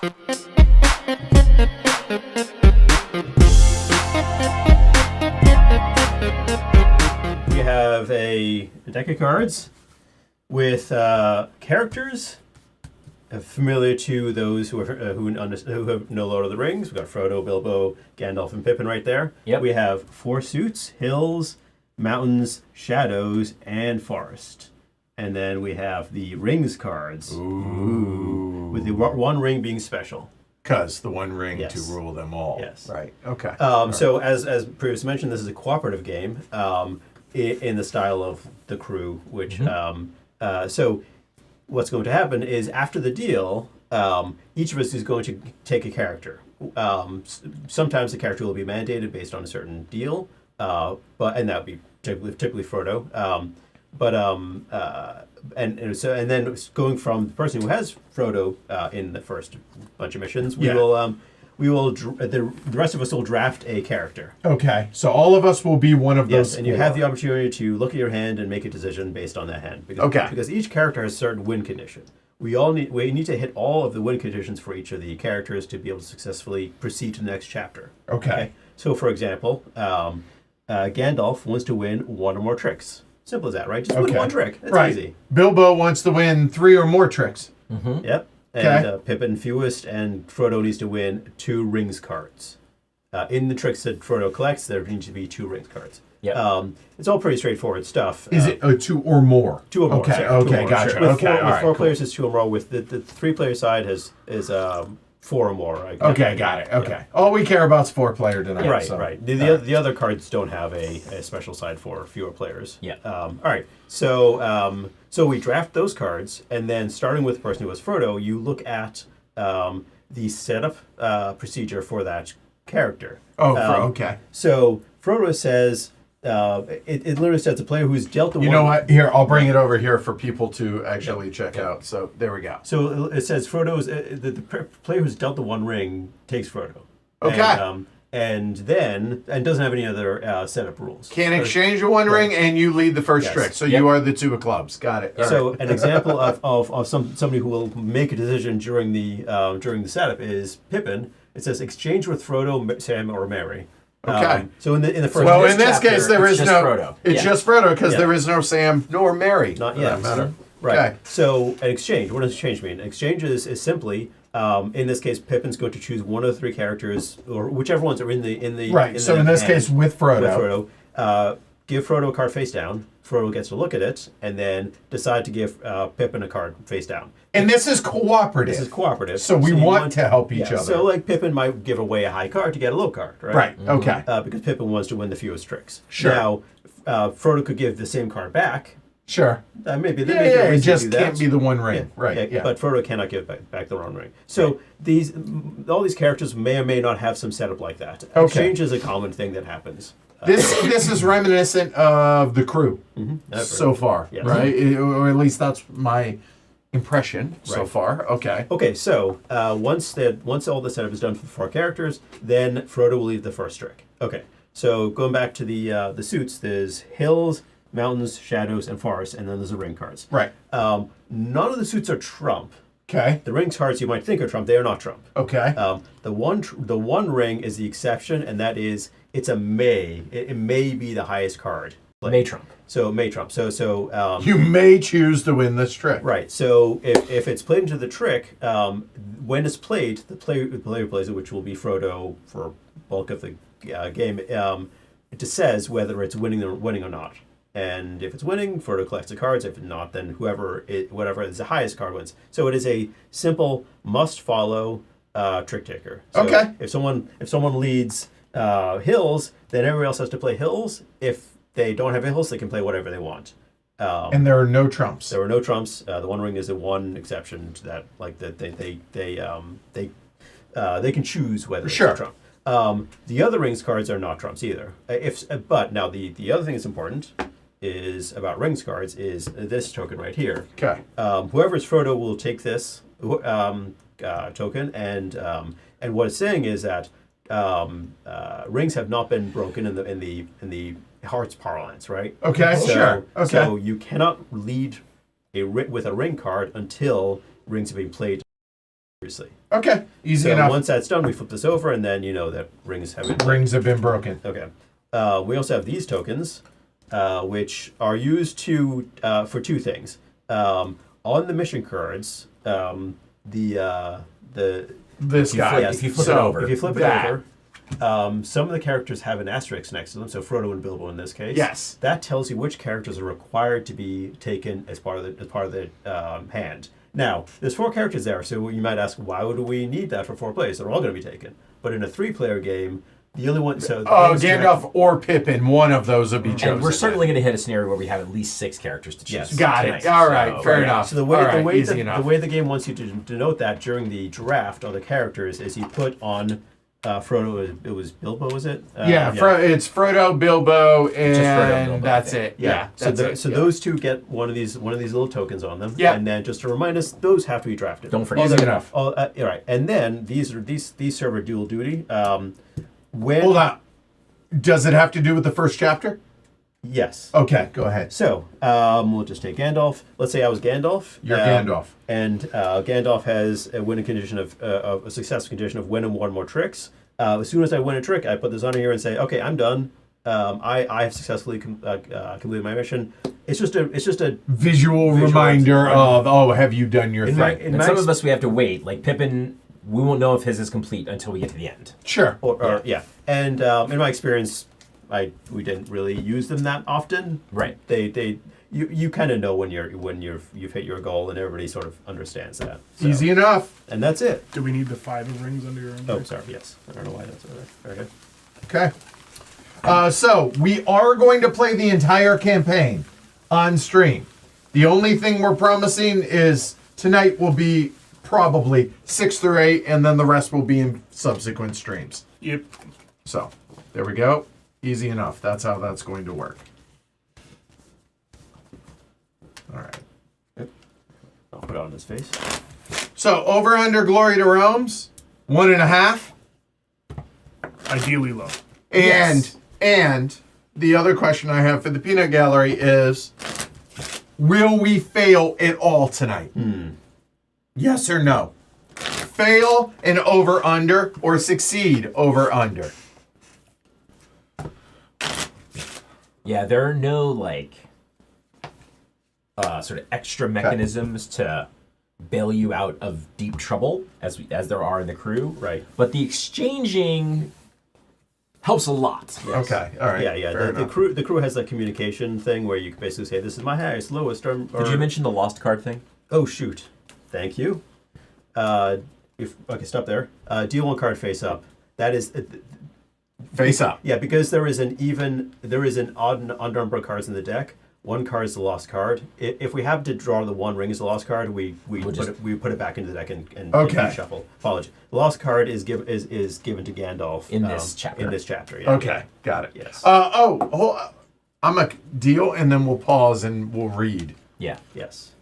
We have a deck of cards with characters familiar to those who have know Lord of the Rings. We've got Frodo, Bilbo, Gandalf, and Pippin right there. Yep. We have 4 suits: hills, mountains, shadows, and forest. And then we have the rings cards. Ooh. With the one ring being special. Because the one ring Yes. to rule them all. Yes. Right. Okay. So as previously mentioned, this is a cooperative game in the style of The Crew, which so what's going to happen is after the deal, each of us is going to take a character. Sometimes the character will be mandated based on a certain deal, and that would be typically Frodo. And then going from the person who has Frodo in the first bunch of missions, the rest of us will draft a character. Okay. So all of us will be one of those. Yes, and you have the opportunity to look at your hand and make a decision based on that hand. Because each character has a certain win condition. We need to hit all of the win conditions for each of the characters to be able to successfully proceed to the next chapter. Okay. So, for example, Gandalf wants to win 1 or more tricks. Simple as that, right? Just win 1 trick. That's easy. Bilbo wants to win 3 or more tricks. Mm-hmm. Yep. And Pippin fewest, and Frodo needs to win 2 rings cards. In the tricks that Frodo collects, there needs to be 2 rings cards. Yep. It's all pretty straightforward stuff. Is it 2 or more? 2 or more. Okay. Sorry, Okay. 2 or more, Gotcha. sure. With Okay. with 4 players, it's 2 or more. With the 3-player side is 4 or more. Right? Okay. Got it. Okay. All we care about is 4-player tonight. Right, so. right. The other cards don't have a special side for fewer players. Yeah. All right. So we draft those cards, and then starting with the person who was Frodo, you look at the setup procedure for that character. Okay. So Frodo says, it literally says the player who's dealt the one. You know what? Here, I'll bring it over here for people to actually check out. So there we go. So it says Frodo's the player who's dealt the 1 ring takes Frodo. Okay. And doesn't have any other setup rules. Can't exchange a 1 ring, and you lead the first Yes. trick. So you are the 2 of clubs. Got it. All So right. an example of somebody who will make a decision during the setup is Pippin. It says exchange with Frodo, Sam, or Merry. Okay. So in the first. Well, in this chapter, case, there is just no. Frodo. It's just Frodo because there is no Sam nor Mary. Not for yet. that matter. Right. Okay. So an exchange. What does exchange mean? An exchange is simply. In this case, Pippin's going to choose 1 of the 3 characters, or whichever ones are in the Right. So in this case, with Frodo. Give Frodo a card face down. Frodo gets to look at it, and then decide to give Pippin a card face down. And this is cooperative. This is cooperative. So we you want to help each other. So like Pippin might give away a high card to get a low card, right? Right. Okay. Because Pippin wants to win the fewest tricks. Sure. Now, Frodo could give the same card back. Sure. Maybe It just can't be the 1 ring. Right. Yeah. But Frodo cannot give back the wrong ring. So all these characters may or may not have some setup like that. Okay. Exchange is a common thing that happens. This is reminiscent of The Crew so far, Yes. right? Or at least that's my impression so Right. far. Okay. Okay, so once all the setup is done for the 4 characters, then Frodo will lead the first trick. Okay, so going back to the suits, there's hills, mountains, shadows, and forests, and then there's the ring cards. Right. None of the suits are trump. Okay. The ring cards you might think are trump, they are not trump. Okay. The one ring is the exception, and that is it's a may. It may be the highest card. May trump. So may trump. So You may choose to win this trick. right. So if it's played into the trick, when it's played, the player plays it, which will be Frodo for bulk of the game. It just says whether it's winning or not. And if it's winning, Frodo collects the cards. If not, then whatever is the highest card wins. So it is a simple must-follow trick taker. So Okay. If someone leads hills, then everybody else has to play hills. If they don't have hills, they can play whatever they want. And there are no trumps. There are no trumps. The one ring is the one exception to that. Like that, they can choose whether Sure. it's a trump. The other rings cards are not trumps either. But now the other thing that's important is about rings cards is this token right here. Okay. Whoever's Frodo will take this token, and what it's saying is that rings have not been broken in the Hearts parlance, right? Okay. Sure. Okay. So you cannot lead with a ring card until rings have been played previously. Okay, easy So enough. once that's done, we flip this over, and then you know that rings have been Rings have been broken. Okay. We also have these tokens, which are used to for two things. On the mission cards, the This guy. yes, if you flip it over. if you flip it that. over, some of the characters have an asterisk next to them. So Frodo and Bilbo in this case. Yes. That tells you which characters are required to be taken as part of the hand. Now, there's 4 characters there, so you might ask, why would we need that for 4 players? They're all going to be taken. But in a 3-player game, the only one. So Gandalf or Pippin, one of those would be chosen. And we're certainly going to hit a scenario where we have at least 6 characters to choose. Yes. Got tonight. it. All right, So, fair yeah. enough. So the way All right, the easy enough. way the game wants you to denote that during the draft on the characters is you put on Frodo. It was Bilbo, was it? It's Frodo, Bilbo, and Frodo, Bilbo, that's I think. it. Yeah, So, that's it. those two get one of these little tokens on them. Yeah. And then just to remind us, those have to be drafted. Don't forget. Easy enough. All right. And then these serve a dual duty. When Hold on. Does it have to do with the first chapter? Yes. Okay, go ahead. So we'll just take Gandalf. Let's say I was Gandalf. You're Gandalf. And Gandalf has a winning condition of a success condition of win and 1 more tricks. As soon as I win a trick, I put this on here and say, okay, I'm done. I have successfully completed my mission. It's just a Visual reminder of, have you done your thing? And some of us, we have to wait. Like Pippin, we won't know if his is complete until we get to the end. Sure. yeah. And in my experience, we didn't really use them that often. Right. You kind of know when you've hit your goal, and everybody sort of understands that. So, Easy enough. And that's it. Do we need the 5 of rings under your own? Oh, deck? sorry. Yes. I don't know why that's over there. Very good. Okay. So we are going to play the entire campaign on stream. The only thing we're promising is tonight will be probably 6 through 8, and then the rest will be in subsequent streams. Yep. So there we go. Easy enough. That's how that's going to work. All right. I'll put it on his face. So over under Glory to Realms, 1.5. Ideally low. And the other question I have for the Peanut Gallery is, will we fail at all tonight? Yes or no? Fail and over under, or succeed over under? Yeah, there are no sort of extra mechanisms to bail you out of deep trouble as there are in the crew. Right. But the exchanging helps a lot. Okay, all right. Yeah. fair The enough. crew has that communication thing where you can basically say, "This is my highest, lowest." Or Did you mention the lost card thing? Oh shoot! Thank you. Stop there. Deal 1 card face up. That is. Face up. Yeah, because there is an odd and under cards in the deck. 1 card is the lost card. If we have to draw the 1 ring as the lost card, we put it back into the deck and Okay. shuffle. Apology. The lost card is given to Gandalf In this chapter. In this chapter, yeah. Okay, got it. Yes. I'm a deal, and then we'll pause and we'll read. Yeah. Yes.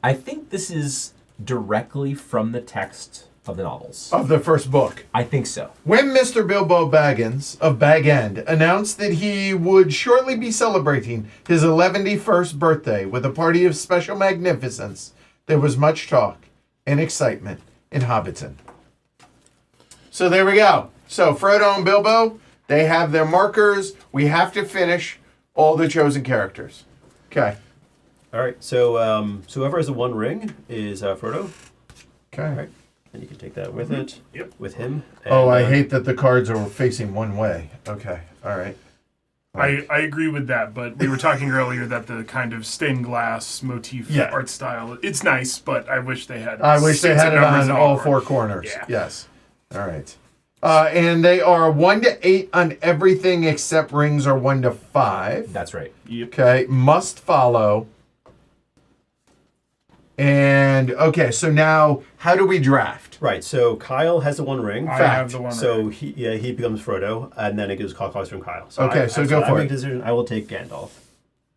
I think this is directly from the text of the novels. Of the first book. I think so. When Mr. Bilbo Baggins of Bag End announced that he would shortly be celebrating his 11th birthday with a party of special magnificence, there was much talk and excitement in Hobbiton. So there we go. So Frodo and Bilbo, they have their markers. We have to finish all the chosen characters. Okay. All right. So whoever has the 1 ring is Frodo. Okay. All right. And you can take that with it. Yep. With him. Oh, And, I hate that the cards are facing one way. Okay. All right. I agree with that, but we were talking earlier that the kind of stained glass motif Yeah. art style, it's nice, but I wish they had I wish they six had it numbers on in all order. 4 corners. Yeah. Yes. All right. And they are 1 to 8 on everything except rings are 1 to 5. That's right. Yep. Okay. Must follow. And okay, so now how do we draft? Right. So Kyle has the 1 ring. I Fact. have the one. So right. he becomes Frodo, and then it goes clockwise from Kyle. So Okay, so go I for make it. a decision. I will take Gandalf.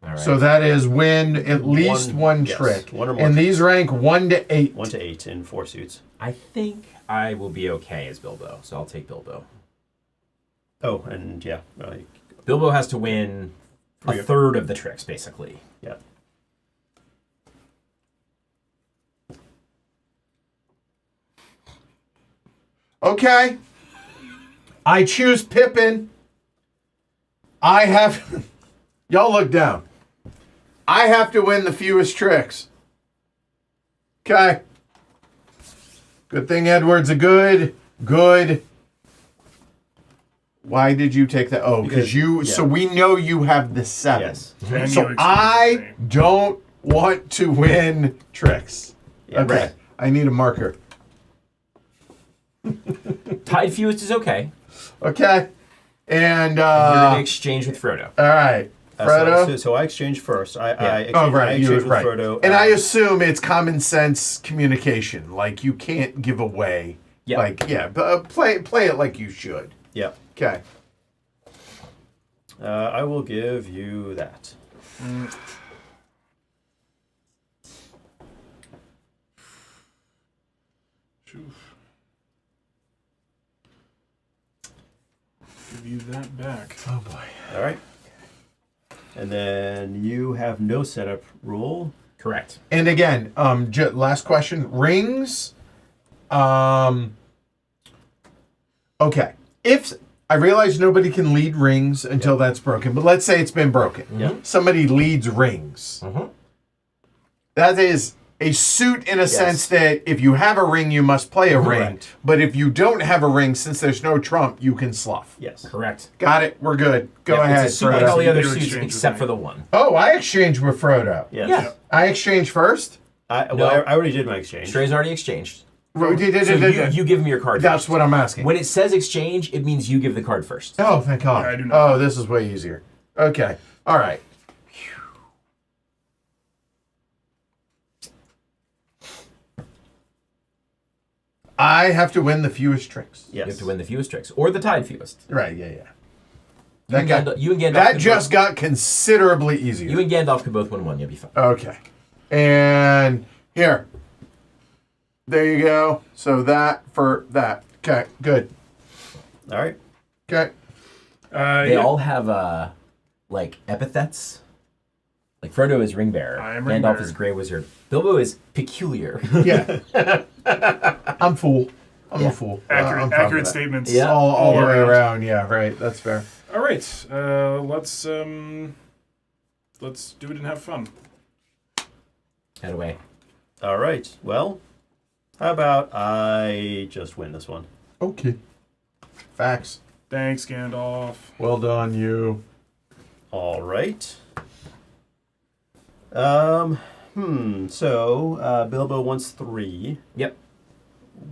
All right. So that is win at least one yes, trick. 1 or more. And these rank 1 to 8. 1 to 8 in 4 suits. I think I will be okay as Bilbo, so I'll take Bilbo. Oh, and yeah, Bilbo has to win a third of the tricks, basically. yeah. Okay. I choose Pippin. I have... Y'all look down. I have to win the fewest tricks. Okay. Good thing Edward's a good. Why did you take that? Oh, because you... yeah. So we know you have the 7. Yes. And So you I excuse me. don't want to win tricks. Yeah, Okay. right. I need a marker. Tied fewest is okay. Okay. And, You're gonna exchange with Frodo. all right. Frodo. So I exchange first. I Oh, right. I You exchange with right. Frodo. And I assume it's common sense communication. Like, you can't give away. Yeah. Like, yeah. Play it like you should. Yeah. Okay. I will give you that. Give you that back. Oh, boy. All right. And then you have no setup rule. Correct. And again, last question. Rings. Okay. If I realize nobody can lead rings until that's broken, but let's say it's been broken. Yeah. Somebody leads rings. Mhm. That is a suit in a sense that if you have a ring, you must play a ring. Correct. But if you don't have a ring, since there's no trump, you can slough. Yes. Correct. Got it. We're good. Go Yeah, ahead. It's a suit like all Frodo. the other You suits exchange with except me. for the one. Oh, I exchanged with Frodo. Yes. Yeah. I exchanged first. I No. already did my exchange. Stray's already exchanged. So You give him your card. That's first. what I'm asking. When it says exchange, it means you give the card first. Oh, thank God. Yeah, I do not. Oh, this is way easier. Okay. All right. I have to win the fewest tricks. Yes. You have to win the fewest tricks, or the tied fewest. Right, yeah. You That, and got, Gandalf, you and Gandalf that could just both, got considerably easier. you and Gandalf could both win one. You'll be fine. Okay. And here. There you go. So that for that. Okay, good. All right. Okay. They Yeah. all have like epithets. Like Frodo is ring bearer. I am ring Gandalf bearer. is Grey Wizard. Bilbo is peculiar. Yeah. I'm fool. I'm Yeah. a fool. I'm Accurate, fine accurate with that. statements. Yeah. All the way around. around. Yeah, right. That's fair. All right. Let's do it and have fun. Head away. All right. Well, how about I just win this one? Okay. Facts. Thanks, Gandalf. Well done, you. All right. So Bilbo wants 3. Yep.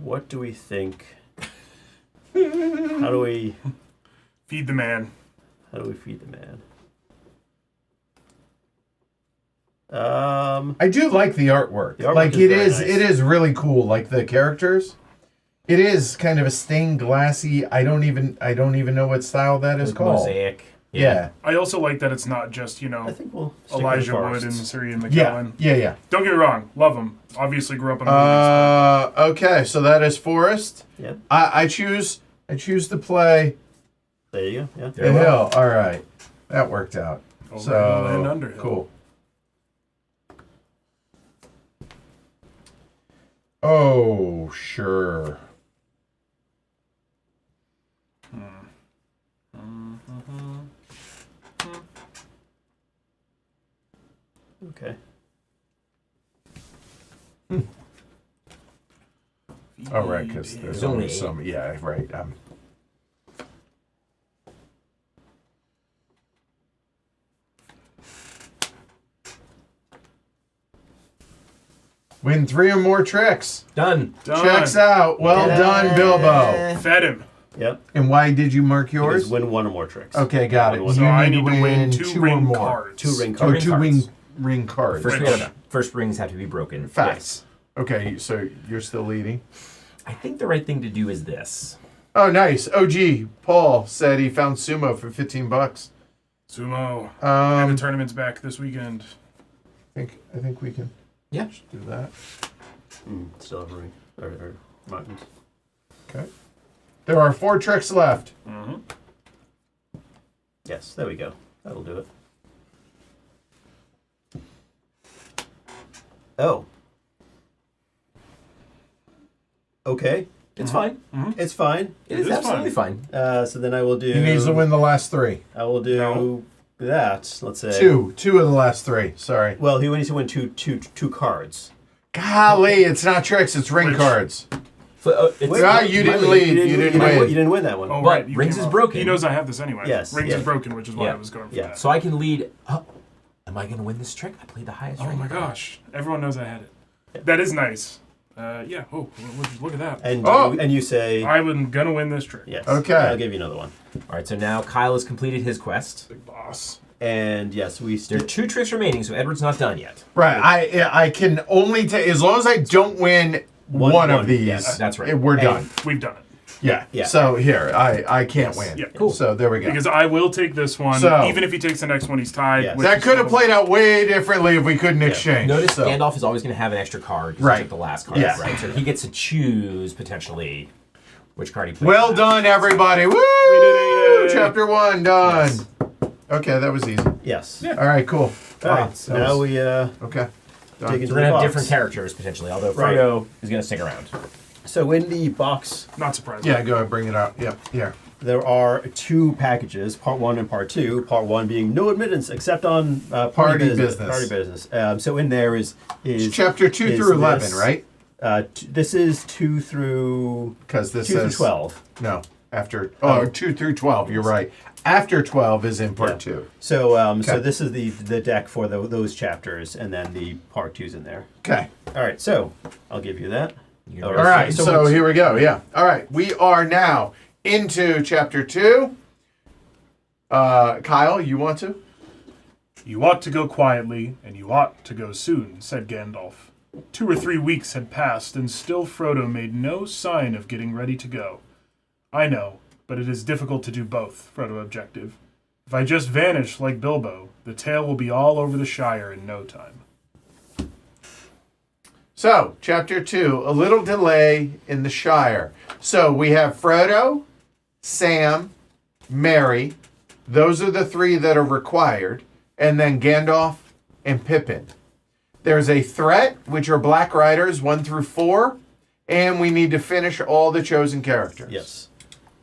What do we think? How do we Feed the man. feed the man? I do like the artwork. The artwork like is it very is, nice. it is really cool. Like the characters, it is kind of a stained glassy. I don't even know what style that is Like called. Mosaic. Yeah. I also like that it's not just, I think we'll stick Elijah with the Wood and forests. Sirian Yeah. McKellen. Yeah. Don't get me wrong. Love them. Obviously grew up in the movies. Okay, so that is Forest. Yep. I choose to play There you go. Yeah. the Very well. hill. All right, that worked out. Overhill So and Underhill. cool. Oh, sure. Okay. Oh, right, because there's There's only only some. Yeah, right. Win 3 or more tricks. Done. Done. Checks out. Well done, Bilbo. Fed him. Yep. And why did you mark Yours yours? win 1 or more tricks. Okay, got it. Win So You I need need to win 2 or ring more. cards. 2 ring Oh, cards. two cards. ring cards. First rings have to be broken. Facts. Okay, so you're still leading. I think the right thing to do is this. Oh, nice. OG Paul said he found sumo for $15. Sumo. And the I tournament's back this weekend. think we can Yeah. just do that. Still have a ring. Or mountains. Okay. There are 4 tricks left. Mm-hmm. Yes, there we go. That'll do it. Oh. Okay. It's fine. It's fine. It is absolutely fine. So then I will do. He needs to win the last 3. I will do that. Let's say 2 of the last 3. Sorry. Well, he needs to win two cards. Golly, it's not tricks. It's ring cards. You didn't lead. You didn't win. You didn't win that one. Oh, But right. you Rings came is off. broken. He knows I have this anyway. Yes, Rings yeah. is broken, which is why Yeah. I was going for Yeah. that. So I can lead. Oh, am I going to win this trick? I played the highest Oh ring my card. gosh. Everyone knows I had it. That is nice. Yeah. Oh, look at that. And you say I'm going to win this trick. yes. Okay. I'll give you another one. All right, so now Kyle has completed his quest. Big boss. And yes, There are 2 tricks remaining, so Edward's not done yet. Right. I can only take as long as I don't win one of these. yes, that's right. We're done. We've done it. Yeah. Yeah. So here, I can't win. Yeah. Cool. So there we go. Because I will take this one. So- Even if he takes the next one, he's tied. Yes. which That is could have still- played out way differently if we couldn't exchange. Notice So- Gandalf is always going to have an extra card. 'Cause Right. He took the last card, Yes. right? So he gets to choose potentially which card he plays. Well done, everybody. Woo! We did it. Yay. Chapter 1 done. Okay, that was easy. yes. All right, cool. All right. So now we Okay. dig So into we're going to have the box. different characters potentially, although Right. Frodo is going to stick around. So in the box, Not surprised. Yeah, go ahead, bring it out. Yep, here. there are 2 packages, part 1 and part 2. Part 1 being no admittance except on Party business. Party business. So in there is It's chapter 2 is through 11, this, right? This is 2 through Because this 2 through says 12. no. After 2 through 12. You're right. After 12 is in part 2. So so Okay. this is the deck for those chapters, and then the part 2's in there. Okay. All right. So I'll give you that. You're All All right. So So what's- here we go. Yeah. All right. We are now into chapter 2. Kyle, you want to? You ought to go quietly, and you ought to go soon, said Gandalf. 2 or 3 weeks had passed, and still Frodo made no sign of getting ready to go. I know, but it is difficult to do both, Frodo objected. If I just vanish like Bilbo, the tale will be all over the Shire in no time. So, chapter 2, a little delay in the Shire. So, we have Frodo, Sam, Merry. Those are the 3 that are required. And then Gandalf and Pippin. There's a threat, which are Black Riders 1 through 4. And we need to finish all the chosen characters. Yes.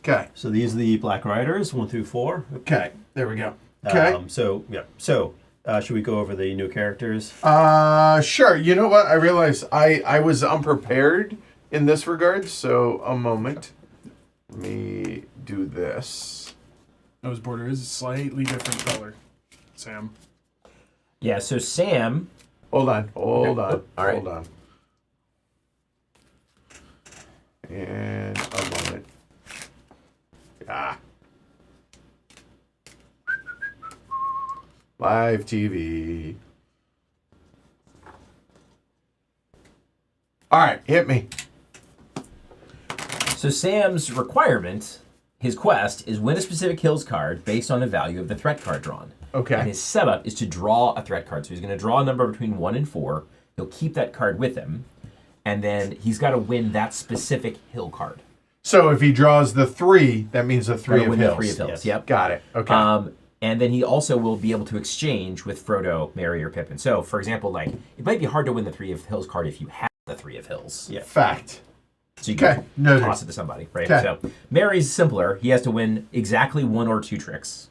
Okay. So these are the Black Riders, 1 through 4. Okay. There we go. Okay. So yeah. So should we go over the new characters? Sure. You know what? I realized I was unprepared in this regard. So, a moment. Let me do this. Nose border is a slightly different color, Sam. Yeah, so Sam. Hold on. All right. Hold on. And a moment. Live TV. All right, hit me. So Sam's requirement, his quest, is win a specific Hills card based on the value of the threat card drawn. Okay. And his setup is to draw a threat card. So he's going to draw a number between 1 and 4. He'll keep that card with him. And then he's got to win that specific hill card. So if he draws the 3, that means the 3 Gotta of win hills. the 3 of hills. Yes. Yep. Got it. Okay. And then he also will be able to exchange with Frodo, Merry, or Pippin. So, for example, like it might be hard to win the 3 of Hills card if you have the 3 of Hills. Yeah. Fact. So you Okay, can noted. toss it to somebody, right? Okay. So Merry's simpler. He has to win exactly 1 or 2 tricks.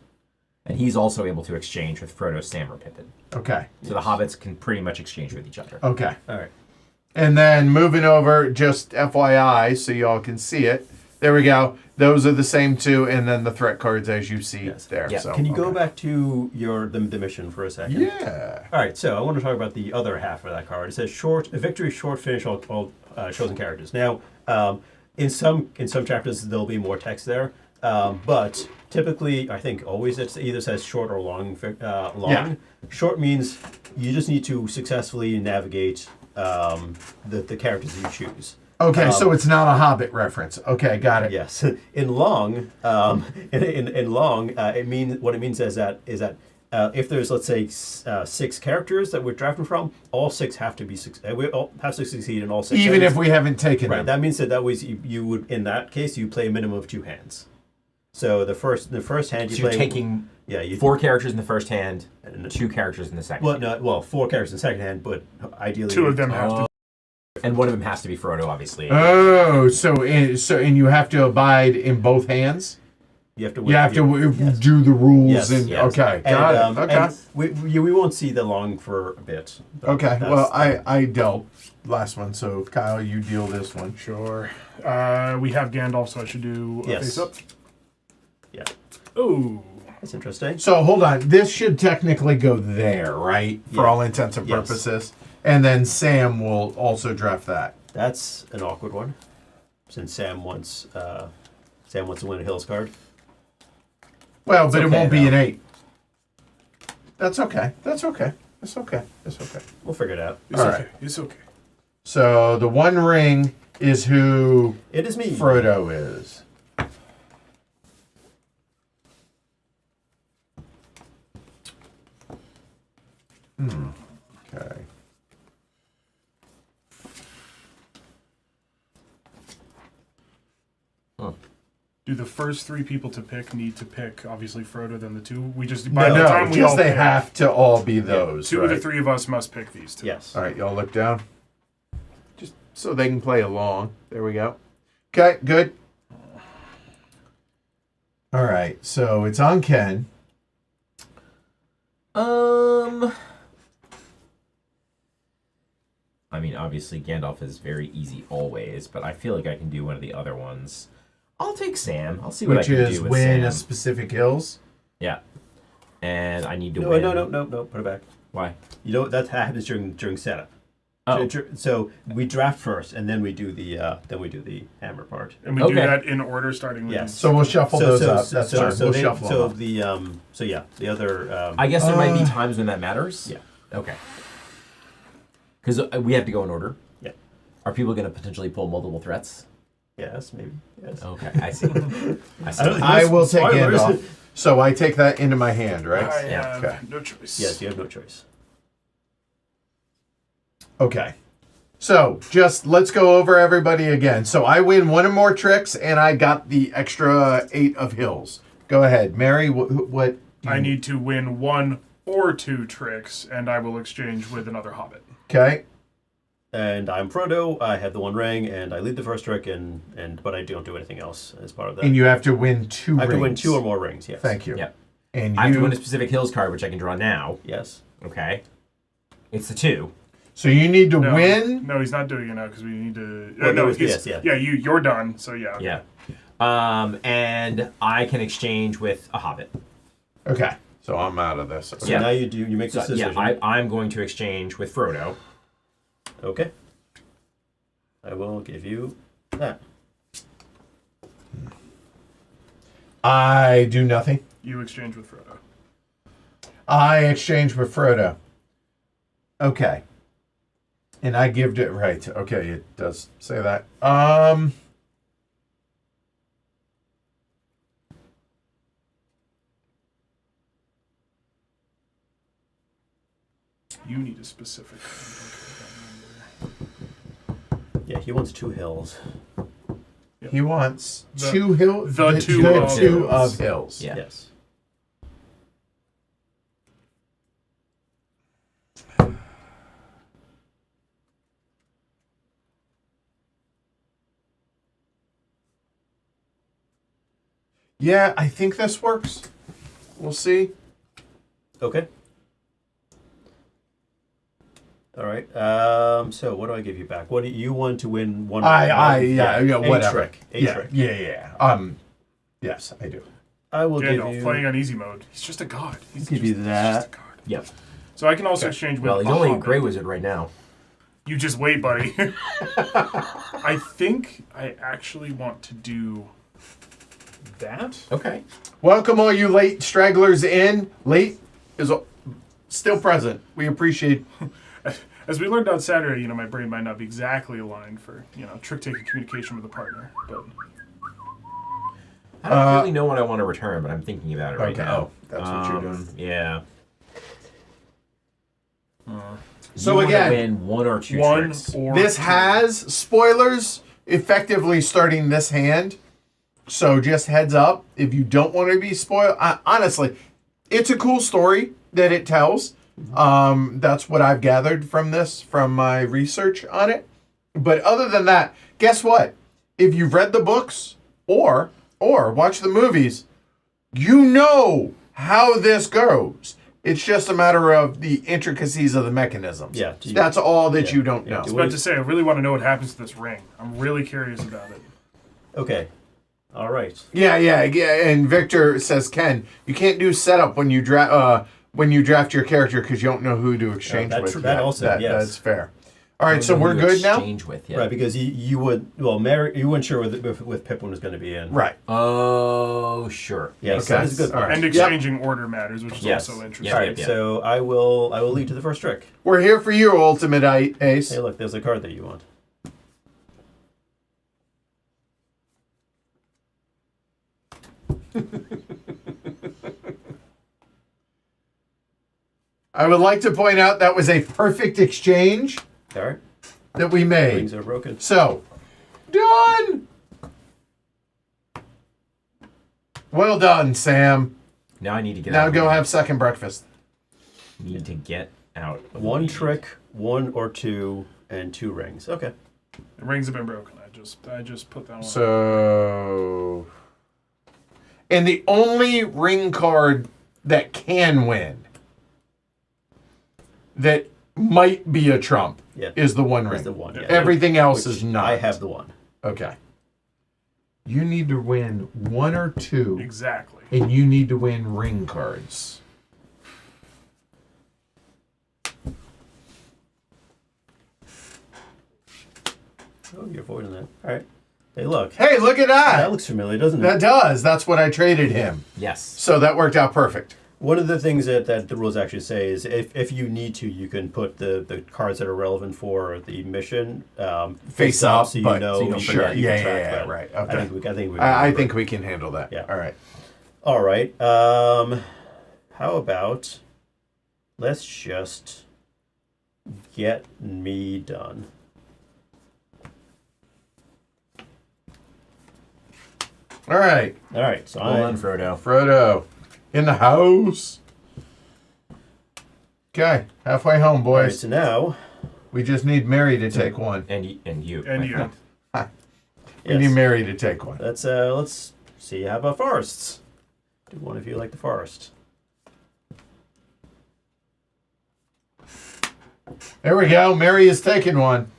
And he's also able to exchange with Frodo, Sam, or Pippin. Okay. So the hobbits can pretty much exchange with each other. Okay. All right. And then moving over, just FYI, so y'all can see it. There we go. Those are the same 2, and then the threat cards as you see Yes. there. Yeah. So, Can you go okay. back to the mission for a second? Yeah. All right, so I want to talk about the other half of that card. It says a victory, short finish, all chosen characters. Now, in some chapters there'll be more text there, but typically I think always it either says short or long. Long. Yeah. Short means you just need to successfully navigate the characters that you choose. Okay, so it's not a Hobbit reference. Okay, got it. Yes. In long, in long, it means what it means is that if there's, let's say, 6 characters that we're drafting from, all 6 have to be we all have to succeed in all 6. Even if we haven't taken right, them. that means that way you would, in that case, you play a minimum of 2 hands. So the first hand you So play. you're taking you 4 characters in the first hand and 2 characters in the second. Well, 4 characters in the second hand, but ideally 2 of them have to. And one of them has to be Frodo, obviously. Oh, and you have to abide in both hands. You have to. You have to yes. do the rules Yes, and yes. okay, And, got it. Okay, and we won't see the long for a bit. but okay. that's- Well, I dealt last one, so Kyle, you deal this one. Sure. We have Gandalf, so I should do a Yes. face up. Yeah, Oh. that's interesting. So hold on, this should technically go there, right? For Yeah. all intents and Yes. purposes, and then Sam will also draft that. That's an awkward one, since Sam wants to win a Hills card. Well, but it okay, won't be though. an 8. That's okay. That's okay. That's okay. That's okay. We'll figure it out. It's All okay. right. It's okay. So the One Ring is who It is me. Frodo is. Okay. Do the first 3 people to pick need to pick, obviously, Frodo, then the 2? We just, by the No, time we just all they pick, have to all be those. 2 right? of the 3 of us must pick these 2. Yes. All right, y'all look down. Just so they can play along. There we go. Okay, good. All right, so it's on Ken. I mean, obviously Gandalf is very easy always, but I feel like I can do one of the other ones. I'll take Sam. I'll see what Which I can is do with win Sam. a specific hills. Yeah. And I need to No, win. no. Put it back. Why? You know that happens during setup. Oh. So we draft first, and then we do the hammer part. And we do Okay. that in order, starting with... Yes. So we'll shuffle those up. That's so, fine. so, We'll they- shuffle so them up. the other. I guess there might be times when that matters. Yeah. Okay. Because we have to go in order. Yeah. Are people going to potentially pull multiple threats? Yes, maybe. Yes. Okay, I see. I see. don't- I will take Spoilers. Gandalf. So I take that into my hand, right? I Yeah. have Okay. no choice. Yes, you have no choice. Okay. So just let's go over everybody again. So I win one or more tricks, and I got the extra 8 of hills. Go ahead, Mary. What I need to win 1 or 2 tricks, and I will exchange with another hobbit. Okay. And I'm Frodo. I have the One Ring, and I lead the first trick, but I don't do anything else as part of that. And you have to win 2 I have rings. to win 2 or more rings. Yes. Thank you. Yep. And I have to you. win a specific hills card, which I can draw now. Yes. Okay. It's the 2. So you need to No, win. No, he's not doing it now because we need to... Well, no, no, he's, yes, yeah. Yeah, you're done, so yeah. Yeah. And I can exchange with a hobbit. Okay. So I'm out of this. Okay. So Yeah. now you make this So, decision. yeah, I'm going to exchange with Frodo. Okay. I will give you that. I do nothing. You exchange with Frodo. I exchange with Frodo. Okay. And I give it right. Okay, it does say that. You need a specific... Yeah, he wants 2 hills. He wants The- 2 hills. the two the of 2 hills. of hills. Yeah. Yes. Yeah, I think this works. We'll see. Okay. All right. So what do I give you back? What do you want to win? One. Yeah, a whatever. Trick. A yeah, trick. yeah. Yes, I do. I will give Gandalf, you. playing on easy mode. He's just a god. He's Give just, you that. He's just a god. Yep. So I can also exchange with Well, he's a only a hobbit. Grey Wizard right now. You just wait, buddy. I think I actually want to do that. Okay. Welcome all you late stragglers in. Late is still present. We appreciate. As we learned on Saturday, my brain might not be exactly aligned for, trick-taking communication with a partner. But I don't really know what I want to return, but I'm thinking about it right Okay. now. Oh, that's what you're doing. Yeah. So You wanna again, win 1 or 2 one tricks. or This two. has spoilers effectively starting this hand. So just heads up, if you don't want to be spoiled, honestly, it's a cool story that it tells. That's what I've gathered from this, from my research on it. But other than that, guess what? If you've read the books or watched the movies, you know how this goes. It's just a matter of the intricacies of the mechanisms. Yeah. That's all that you don't know. I was about to say, I really want to know what happens to this ring. I'm really curious about it. Okay. All right. Yeah. And Victor says, Ken, you can't do setup when you draft your character because you don't know who to exchange with. Yes. That's fair. All right, so we're good now? Exchange with, yeah. Right, because you weren't sure with Pippin was going to be in. Right. Oh, sure. Yes, Okay. that is a good All point. right. And exchanging order matters, which is Yes. also interesting. Yeah. All right, so I will lead to the first trick. We're here for you, Ultimate Ace. Hey, look, there's a card that you want. I would like to point out that was a perfect exchange All right, that we made. rings are broken. So, done! Well done, Sam. Now I need to get Now out. go have second breakfast. Need to get out. of the One lead. trick, one or two, and 2 rings. Okay. The rings have been broken. I just put that one. So, and the only ring card that can win, that might be a trump, Yeah. is the one ring. Is the one. Yeah. Everything else Which is not. I have the one. Okay. You need to win 1 or 2, Exactly. and you need to win ring cards. Oh, you're avoiding that. All right. Hey, look. Hey, look at That that! looks familiar, doesn't it? That does. That's what I traded him. Yes. So that worked out perfect. One of the things that the rules actually say is if you need to, you can put the cards that are relevant for the mission Face up, so you but know. so you don't can- forget. you can Yeah, track yeah, that. right. I Okay. think I think we can handle that. Yeah. All right. All right. How about let's just get me done. All right. All right. So Hold on, I'm Frodo. Frodo in the house. Okay, halfway home, all right. boys. So now, We just need Mary to take one. And you. And you. We need yes, Mary to take one. let's see. How about forests? Do one of you like the forest? There we go. Mary is taking one.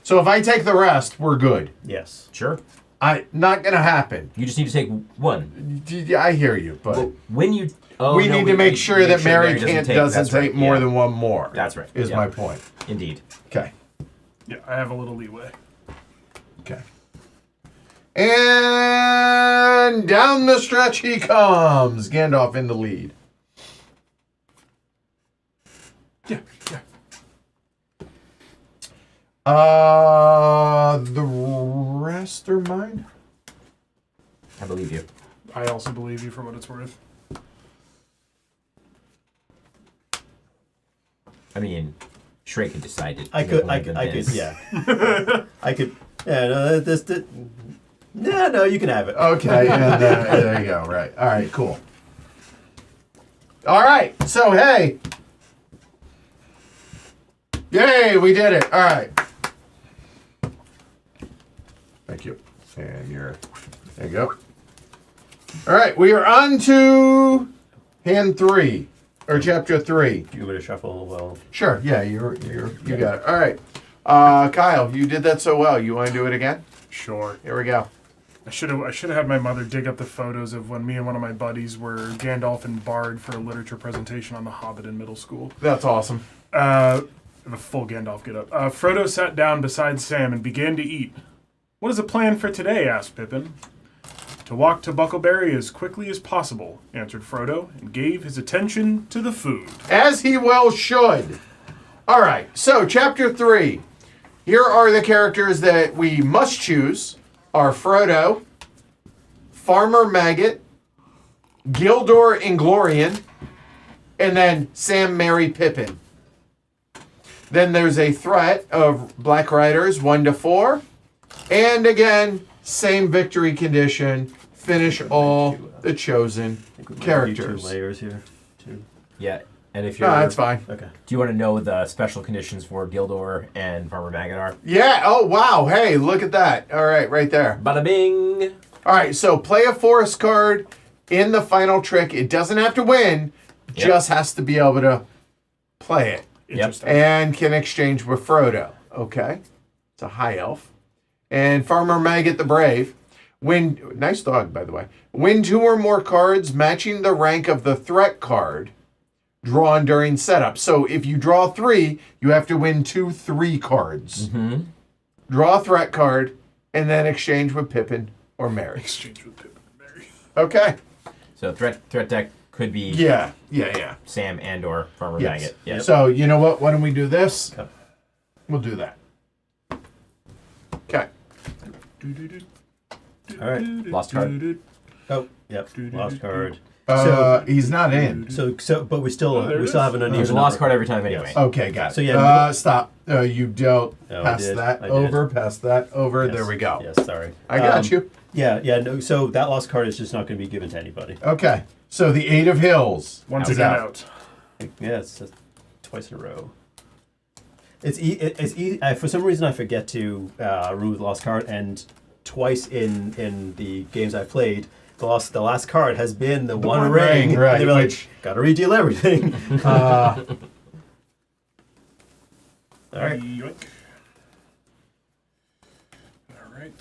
So if I take the rest, we're good. Yes. Sure. Not gonna happen. You just need to take one. I hear you, but Well, when you. Oh, we no, need to make sure that Mary doesn't that's take right, more yeah. than one more. That's right. Is yeah. my point. Indeed. Okay. Yeah, I have a little leeway. Okay. And down the stretch he comes. Gandalf in the lead. Yeah. The rest are mine. I believe you. I also believe you for what it's worth. I mean, Shrek could decide it. I could, yeah. I could, yeah, no, you can have it. Okay, and there you go. Right. All right, cool. All right, so hey. Yay, we did it. All right. Thank you. And there you go. All right, we are on to hand 3, or chapter 3. Do you want me to shuffle? Well, Sure, yeah, you got it. All right. Kyle, you did that so well. You want to do it again? Sure. Here we go. I should have had my mother dig up the photos of when me and one of my buddies were Gandalf and Bard for a literature presentation on The Hobbit in middle school. That's awesome. A full Gandalf get up. Frodo sat down beside Sam and began to eat. "What is the plan for today?" asked Pippin. "To walk to Buckleberry as quickly as possible," answered Frodo, and gave his attention to the food. As he well should. All right, so chapter 3. Here are the characters that we must choose. Are Frodo, Farmer Maggot, Gildor Inglorian, and then Sam, Merry, Pippin. Then there's a threat of Black Riders 1 to 4. And again, same victory condition. Finish all the chosen I think we might do characters. 2 layers here. 2. Yeah. And if you're, No, that's fine. Okay. do you want to know the special conditions for Gildor and Farmer Maggot are? Yeah. Oh, wow. Hey, look at that. All right, right there. Bada bing! All right, so play a forest card in the final trick. It doesn't have to win, just has to be able to play it. Interesting. And can exchange with Frodo. Okay. It's a high elf. And Farmer Maggot the Brave. Nice dog, by the way. Win 2 or more cards matching the rank of the threat card drawn during setup. So if you draw 3, you have to win 2 3 cards. Mm-hmm. Draw a threat card, and then exchange with Pippin or Merry. Exchange with Pippin and Merry. Okay. So threat deck could be Yeah. Sam and or Farmer Yes. Maggot. Yeah. So you know what? Why don't we do this? Okay. We'll do that. Okay. All right. Lost card. Oh, yep. Lost card. He's not in. But we still there it have an is. uneven There's a lost number. card every time anyway. Yes. Okay, got it. So, yeah, stop. You dealt. Oh, I Pass did. that I did. over. Pass that over. Yes. There we go. Yes, sorry. I got you. Yeah. No, so that lost card is just not going to be given to anybody. Okay. So the 8 of Hills. Once is again out. Yeah, it's just twice in a row. It's easy. For some reason, I forget to remove the lost card, and twice in the games I've played, the last card has been the one ring. right, They were like, which- gotta redeal everything. Uh, All right. Yoink. All right.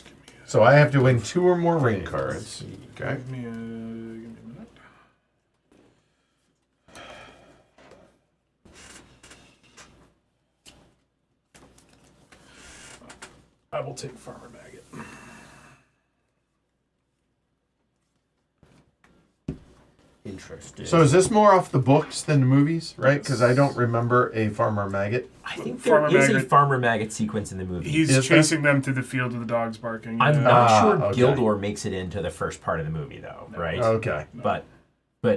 Give me a, so I have to win 2 or more ring cards. Okay. give me a minute. I will take Farmer Maggot. Interesting. So is this more off the books than the movies, right? Because I don't remember a Farmer Maggot. I think there Farmer is a Maggot- Farmer Maggot sequence in the movie. He's Is there? chasing them through the field with the dogs barking. I'm yeah. not sure okay. Gildor makes it into the first part of the movie though, right? Okay. But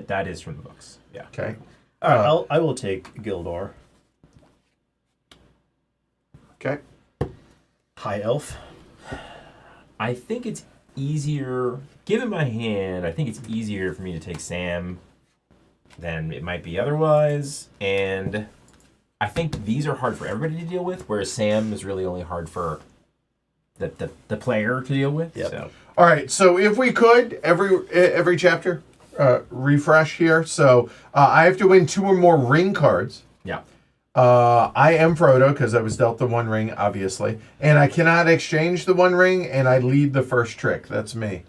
that is from the books. Yeah. Okay. All right, I will take Gildor. Okay. High Elf. I think it's easier, given my hand, I think it's easier for me to take Sam than it might be otherwise. And I think these are hard for everybody to deal with, whereas Sam is really only hard for the player to deal with. Yep. So All right. So if we could, every chapter, refresh here. So I have to win 2 or more ring cards. yeah. I am Frodo because I was dealt the 1 ring, obviously, and I cannot exchange the 1 ring, and I lead the first trick. That's me.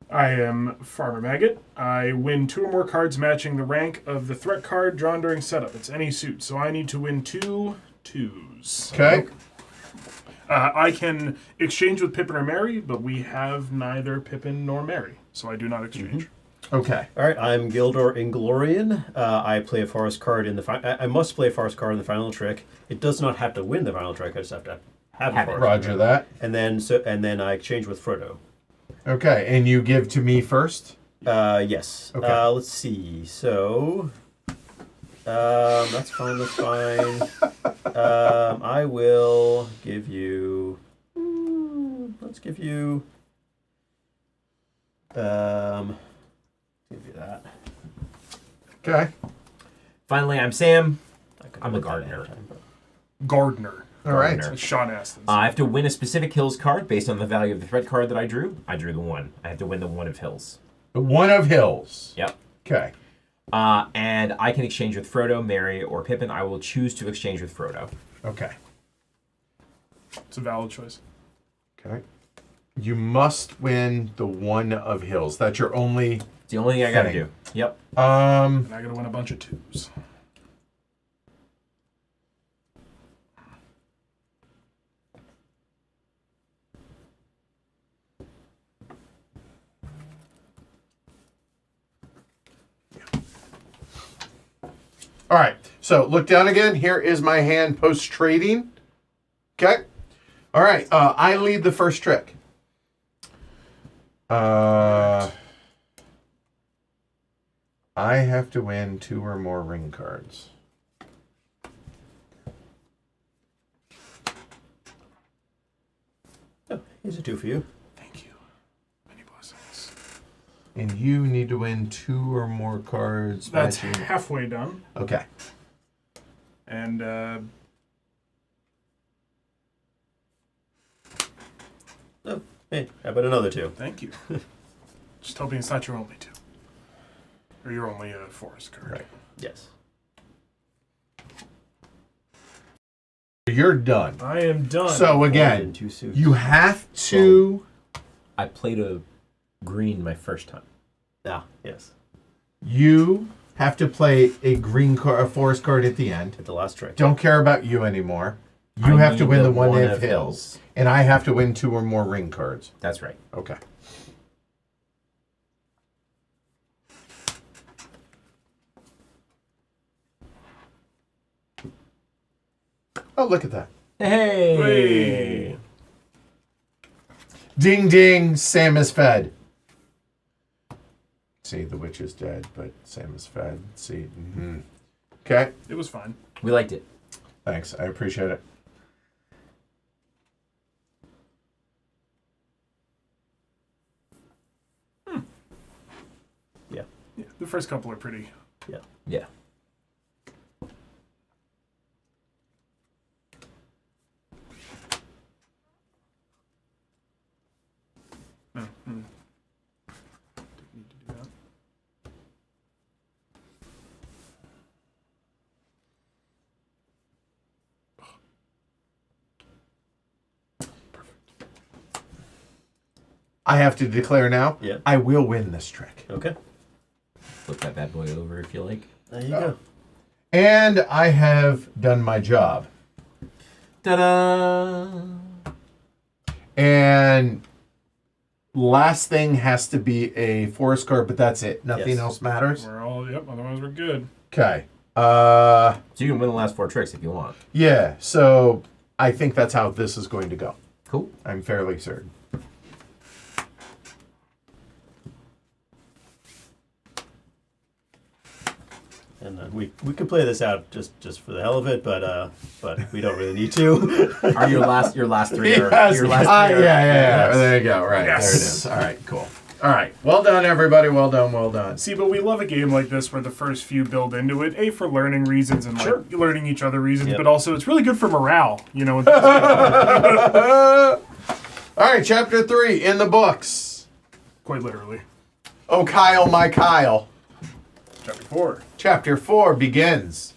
I am Farmer Maggot. I win 2 or more cards matching the rank of the threat card drawn during setup. It's any suit, so I need to win 2 2s. Okay. I can exchange with Pippin or Merry, but we have neither Pippin nor Merry, so I do not exchange. Okay. All right, I'm Gildor Inglorian. I play a forest card in the. I must play a forest card in the final trick. It does not have to win the final trick. I just have to have a forest. Roger that. And then I exchange with Frodo. Okay, and you give to me first. Yes. Okay. Let's see. So, that's fine. That's fine. I will give you. Let's give you. Give you that. Okay. Finally, I'm Sam. I could I'm put a that gardener. ahead of time, but- Gardner. All right. Gardner. It's Sean Astin. I have to win a specific hills card based on the value of the threat card that I drew. I drew the 1. I have to win the 1 of hills. The 1 of Hills. Yep. Okay. And I can exchange with Frodo, Merry, or Pippin. I will choose to exchange with Frodo. Okay. It's a valid choice. Okay. You must win the 1 of Hills. That's your only. It's the only thing I gotta Thing. do. Yep. And I gotta win a bunch of 2s. All right. So look down again. Here is my hand post trading. Okay. All right. I lead the first trick. I have to win 2 or more ring cards. Oh, here's a 2 for you. Thank you. Many blessings. And you need to win 2 or more cards. That's matching- halfway done. Okay. And Oh, hey, how about another 2? thank you. Just hoping it's not your only 2. Or your only forest card. Right. Yes. You're done. I am done. So Folded again, in 2 suits. you have to. I played a green my first time. Ah, yes. You have to play a green card, a forest card at the end. At the last trick. Don't care about you anymore. You I have to need win the the one one of of hills, and I have to win 2 or more ring cards. That's right. Okay. Oh, look at that. Hey! Hey. Ding ding, Sam is fed. See, the witch is dead, but Sam is fed. See. Mm-hmm. Okay. It was fine. We liked it. Thanks. I appreciate it. Yeah. Yeah, the first couple are pretty. Yeah. Yeah. Didn't need to do that. I have to declare now. Yeah. I will win this trick. Okay. Flip that bad boy over if you like. There you go. And I have done my job. Ta-da! And last thing has to be a forest card, but that's it. Nothing Yes. else matters. We're all, yep, otherwise we're good. Okay. So you can win the last 4 tricks if you want. Yeah, so I think that's how this is going to go. Cool. I'm fairly certain. And we could play this out just for the hell of it, but we don't really need to. Are your last 3 are Yes. your last 3 Yeah, are- yeah. Yes. There you go. Right. Yes. There it is. All right, cool. All right. Well done, everybody. Well done. Well done. See, but we love a game like this where the first few build into it. A, for learning reasons and Sure. like learning each other reasons, Yep. but also it's really good for morale. You know. When All right, chapter 3 in the books. quite literally. Oh, Kyle, my Kyle. Chapter 4. Chapter 4 begins.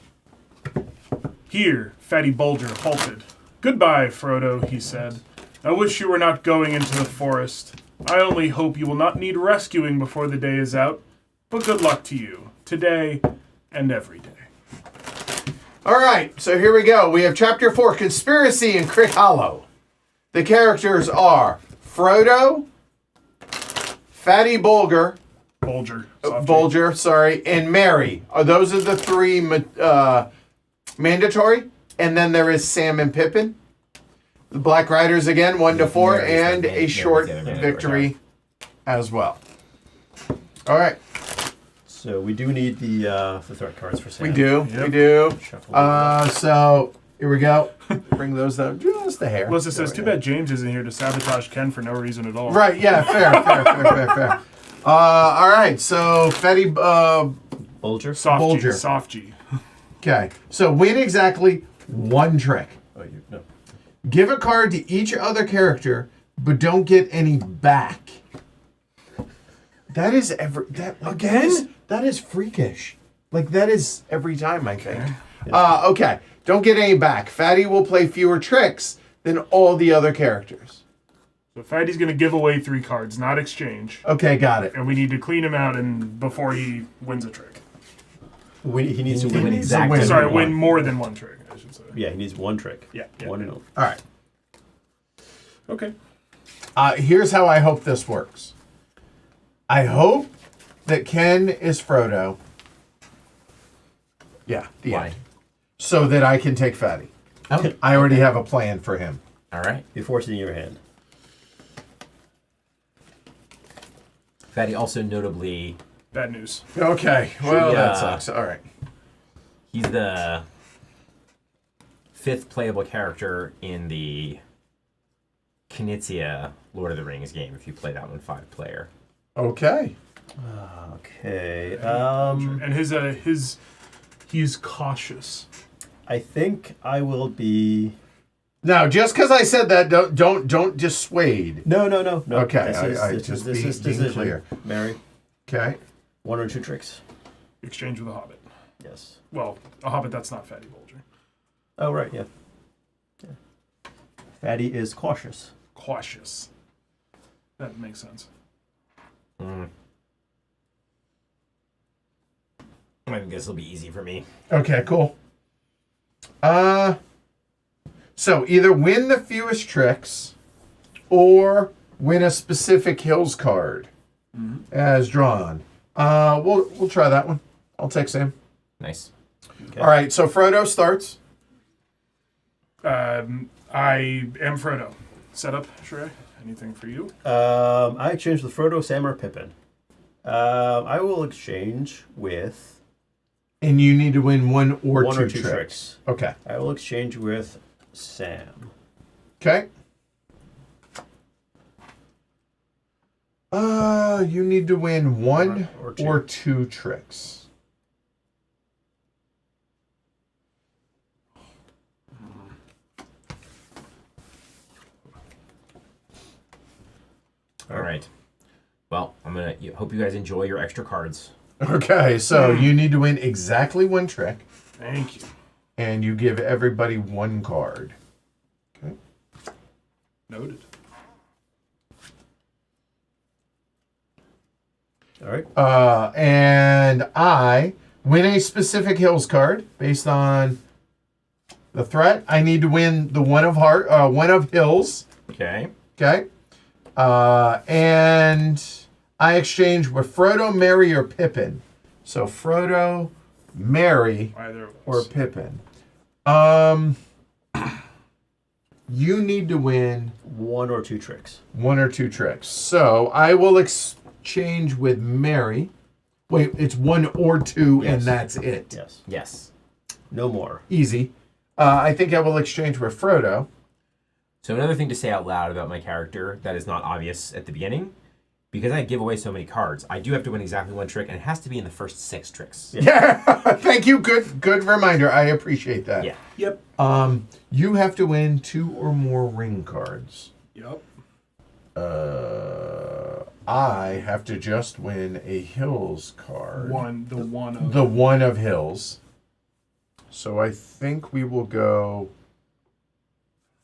Here, Fatty Bulger halted. "Goodbye, Frodo," he said. "I wish you were not going into the forest. I only hope you will not need rescuing before the day is out. But good luck to you, today and every day." All right, so here we go. We have chapter 4, Conspiracy in Crick Hollow. The characters are Frodo, Fatty Bulger, Bulger. soft Bulger, sorry, and Mary. Those are the 3 mandatory. And then there is Sam and Pippin. The Black Riders again, 1 to 4, Mary's and the a Mary's short the other mandatory. victory as well. All right, So we do need the threat cards for Sam. we do, Yep. we do. Shuffle So here we go. Bring those down just a hair. Plus, it says, There "Too we go. bad James isn't here to sabotage Ken for no reason at all." Right, yeah, fair. All right, so Fetty, Bulger. Soft Bulger. G. Soft G. okay. So win exactly 1 trick. Oh, you no. Give a card to each other character, but don't get any back. That is Again? That is freakish. Like that is every time, I think. Okay. Don't get any back. Fatty will play fewer tricks than all the other characters. So Fatty's going to give away 3 cards, not exchange. Okay, got it. And we need to clean him out and before he wins a trick. He needs to He win. needs to exactly win. Sorry, one. win more than 1 trick, I should say. Yeah, he needs 1 trick. Yeah, yeah, One yeah. and only. All right. Okay. Here's how I hope this works. I hope that Ken is Frodo. Yeah, the Why? end. So that I can take Fatty. Oh, I already have a plan for him. all right. You force it in your hand. Fatty also notably, Bad news. Okay, well, Yeah. that sucks. All right. he's the 5th playable character in the Knizia Lord of the Rings game if you play that one 5 player. Okay. Okay. And he's cautious. I think I will be. Now, just because I said that, don't dissuade. No. Okay, This is being decision. clear. Mary, Okay. 1 or 2 tricks. Exchange with a hobbit. Yes. Well, a hobbit that's not Fatty Bulger. Oh right, yeah. Fatty is cautious. Cautious. That makes sense. I guess it'll be easy for me. Okay, cool. So either win the fewest tricks or win a specific hills card as drawn. We'll try that one. I'll take Sam. Nice. Okay. All right, so Frodo starts. I am Frodo. Setup, Shrey? Anything for you? I exchange with Frodo, Sam, or Pippin. I will exchange with And you need to win one or 1 two or 2 tricks. tricks. Okay. I will exchange with Sam. Okay. You need to win one Or two. or two tricks. All right. Well, hope you guys enjoy your extra cards. Okay, so you need to win exactly one trick, Thank you. and you give everybody one card. Okay. Noted. All right. And I win a specific hills card based on the threat. I need to win the one of hills. Okay. Okay. And I exchange with Frodo, Merry, or Pippin. So Frodo, Merry, Either of or us. Pippin. You need to win 1 or 2 tricks. one or two tricks. So I will exchange with Merry. Wait, it's 1 or 2, Yes. and that's it. Yes. Yes. No more. Easy. I think I will exchange with Frodo. So another thing to say out loud about my character that is not obvious at the beginning, because I give away so many cards, I do have to win exactly one trick, and it has to be in the first 6 tricks. Yeah. Thank you. Good reminder. I appreciate that. Yeah. Yep. You have to win 2 or more ring cards. Yep. I have to just win a hills card. The one of The one of hills. So I think we will go.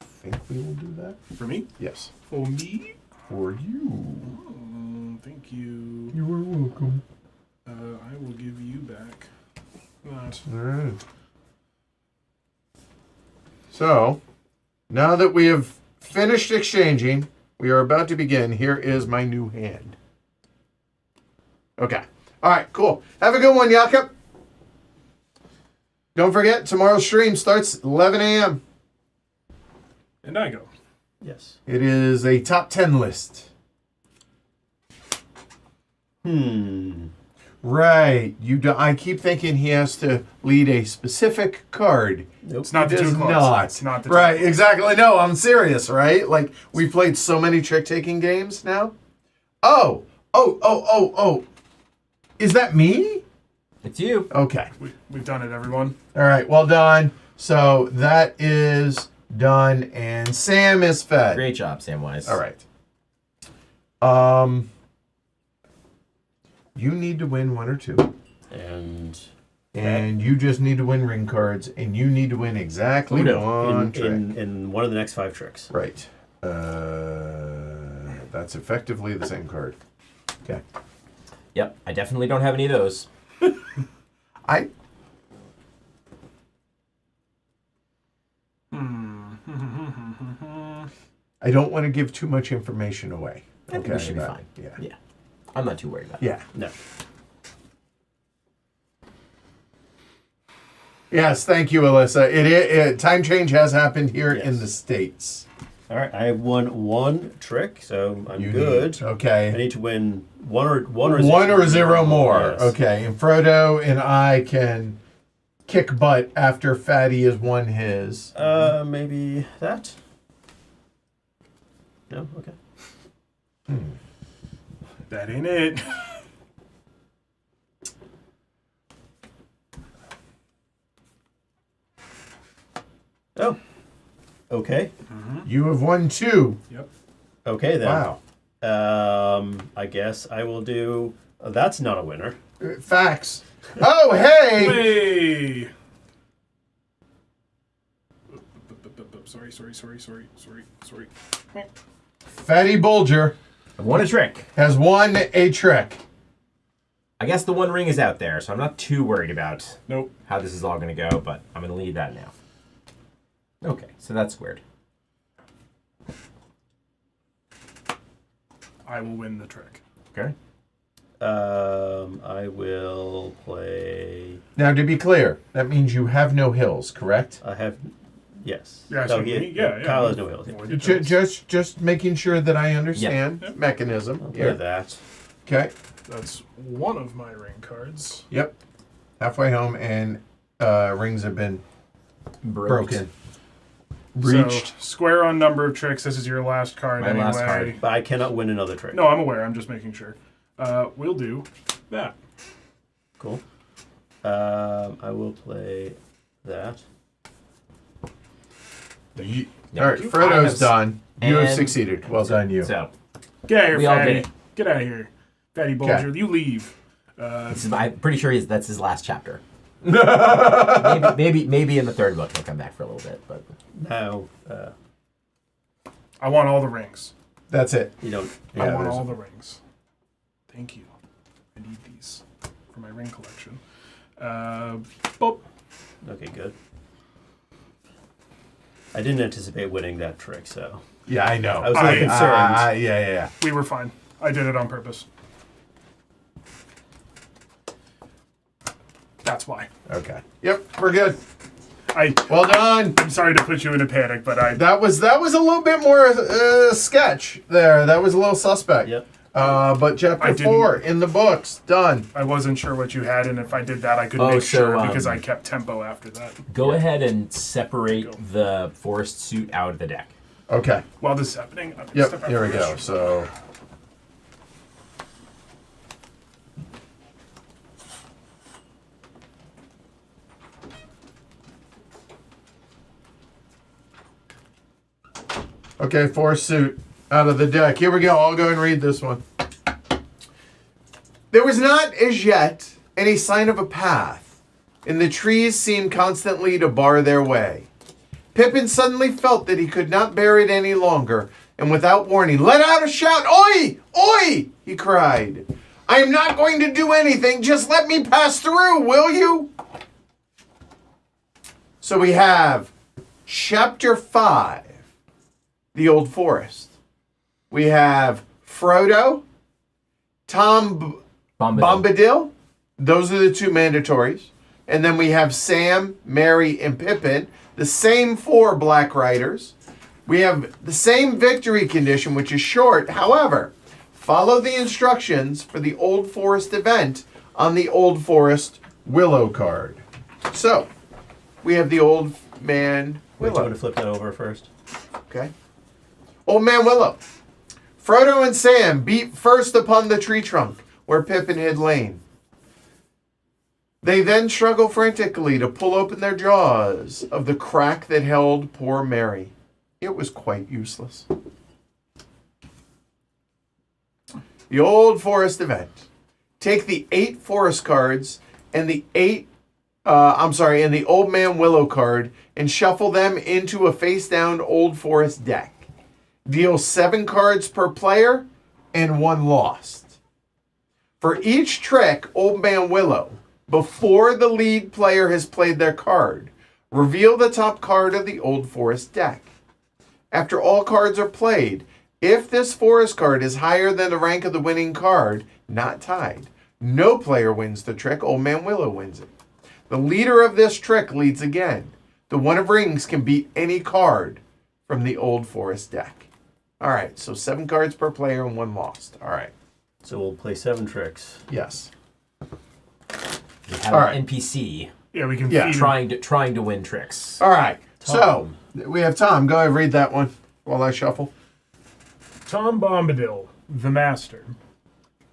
I think we will do that. for me. Yes. For me. For you. Thank you. You are welcome. I will give you back that. All right. So, now that we have finished exchanging, we are about to begin. Here is my new hand. Okay. All right, cool. Have a good one, Jakob. Don't forget, tomorrow's stream starts 11 a.m. And I go. Yes. It is a top 10 list. Right. I keep thinking he has to lead a specific card. Nope. It's not the Does two cards. not. It's not the two Right, cards. exactly. No, I'm serious, right? Like, we played so many trick-taking games now. Oh. Is that me? It's you. Okay. We've done it, everyone. All right, well done. So that is done, and Sam is fed. Great job, Samwise. All right. You need to win 1 or 2. And you just need to win ring cards, and you need to win exactly Uno. one trick. in one of the next 5 tricks. Right. That's effectively the same card. Okay. Yep. I definitely don't have any of those. I don't want to give too much information away. I think we should be fine. Yeah. Yeah. I'm not too worried about it. Yeah. No. Yes, thank you, Alyssa. Time change has happened here in Yes. the States. All right. I have won 1 trick, so I'm You good. need- okay. I need to win one or One or zero more. Yes. Okay. And Frodo and I can kick butt after Fatty has won his. Maybe that. No. Okay. That ain't it. Okay. You have won 2. Yep. Okay then. Wow. I guess I will do. That's not a winner. Facts. Oh, hey! Hey! Sorry. Fatty Bulger I won a trick. has won a trick. I guess the one ring is out there, so I'm not too worried about Nope. how this is all going to go, but I'm going to leave that now. Okay, so that's weird. I will win the trick. Okay. I will play. Now, to be clear, that means you have no hills, correct? I have. Yes. Yeah, No, so yeah. Kyle has no hills. Yeah. Avoid the hills. Just making sure that I understand mechanism. I'll play Here. that. Okay. That's one of my ring cards. Yep. Halfway home, and rings have been broken. Breached. So, square on number of tricks. This is your last card My anyway. last card. But I cannot win another trick. No, I'm aware. I'm just making sure. We'll do that. Cool. I will play that. All Yeah. right, Frodo's done. You have and- succeeded. Well done, you. So, Get out of here, We all Fatty. did it. Get out of here. Fatty Bulger. You leave. I'm pretty sure that's his last chapter. maybe in the third book he'll come back for a little bit, but Now, I want all the rings. That's it. you don't. Yeah, I want there's- all the rings. Thank you. I need these for my ring collection. Boop. Okay, good. I didn't anticipate winning that trick, so. Yeah, I know. I was a little concerned. Yeah. We were fine. I did it on purpose. That's why. Okay. Yep, we're good. I'm Well done. sorry to put you in a panic, but That was a little bit more sketch there. That was a little suspect. Yep. But I chapter didn't- 4 in the books done. I wasn't sure what you had, and if I did that, I could Oh, make so, sure because I kept tempo after that. go ahead and separate the forest suit out of the deck. Okay. While this is happening, I'm gonna Yep. step out Here we for go. this. So. Okay, forest suit out of the deck. Here we go. I'll go and read this one. There was not as yet any sign of a path, and the trees seemed constantly to bar their way. Pippin suddenly felt that he could not bear it any longer, and without warning, let out a shout. Oi! Oi! He cried. I am not going to do anything. Just let me pass through, will you? So we have chapter 5, The Old Forest. We have Frodo, Tom Bombadil. Those are the 2 mandatories. And then we have Sam, Merry, and Pippin. The same 4 Black Riders. We have the same victory condition, which is short. However, follow the instructions for the Old Forest event on the Old Forest Willow card. So, we have the Old Man Wait, do you Willow. want to flip that over first? Okay. Old Man Willow. Frodo and Sam beat first upon the tree trunk where Pippin had lain. They then struggle frantically to pull open their jaws of the crack that held poor Mary. It was quite useless. The Old Forest event. Take the 8 forest cards and the and the Old Man Willow card and shuffle them into a face-down Old Forest deck. Deal 7 cards per player and 1 lost. For each trick, Old Man Willow, before the lead player has played their card, reveal the top card of the Old Forest deck. After all cards are played, if this forest card is higher than the rank of the winning card, not tied, no player wins the trick. Old Man Willow wins it. The leader of this trick leads again. The one of rings can beat any card from the Old Forest deck. All right, so 7 cards per player and 1 lost. All right. So we'll play 7 tricks. Yes. We have All an right. NPC Yeah, we can Yeah. feed him. trying to win tricks. All right. Tom. So we have Tom. Go ahead and read that one while I shuffle. Tom Bombadil, the Master.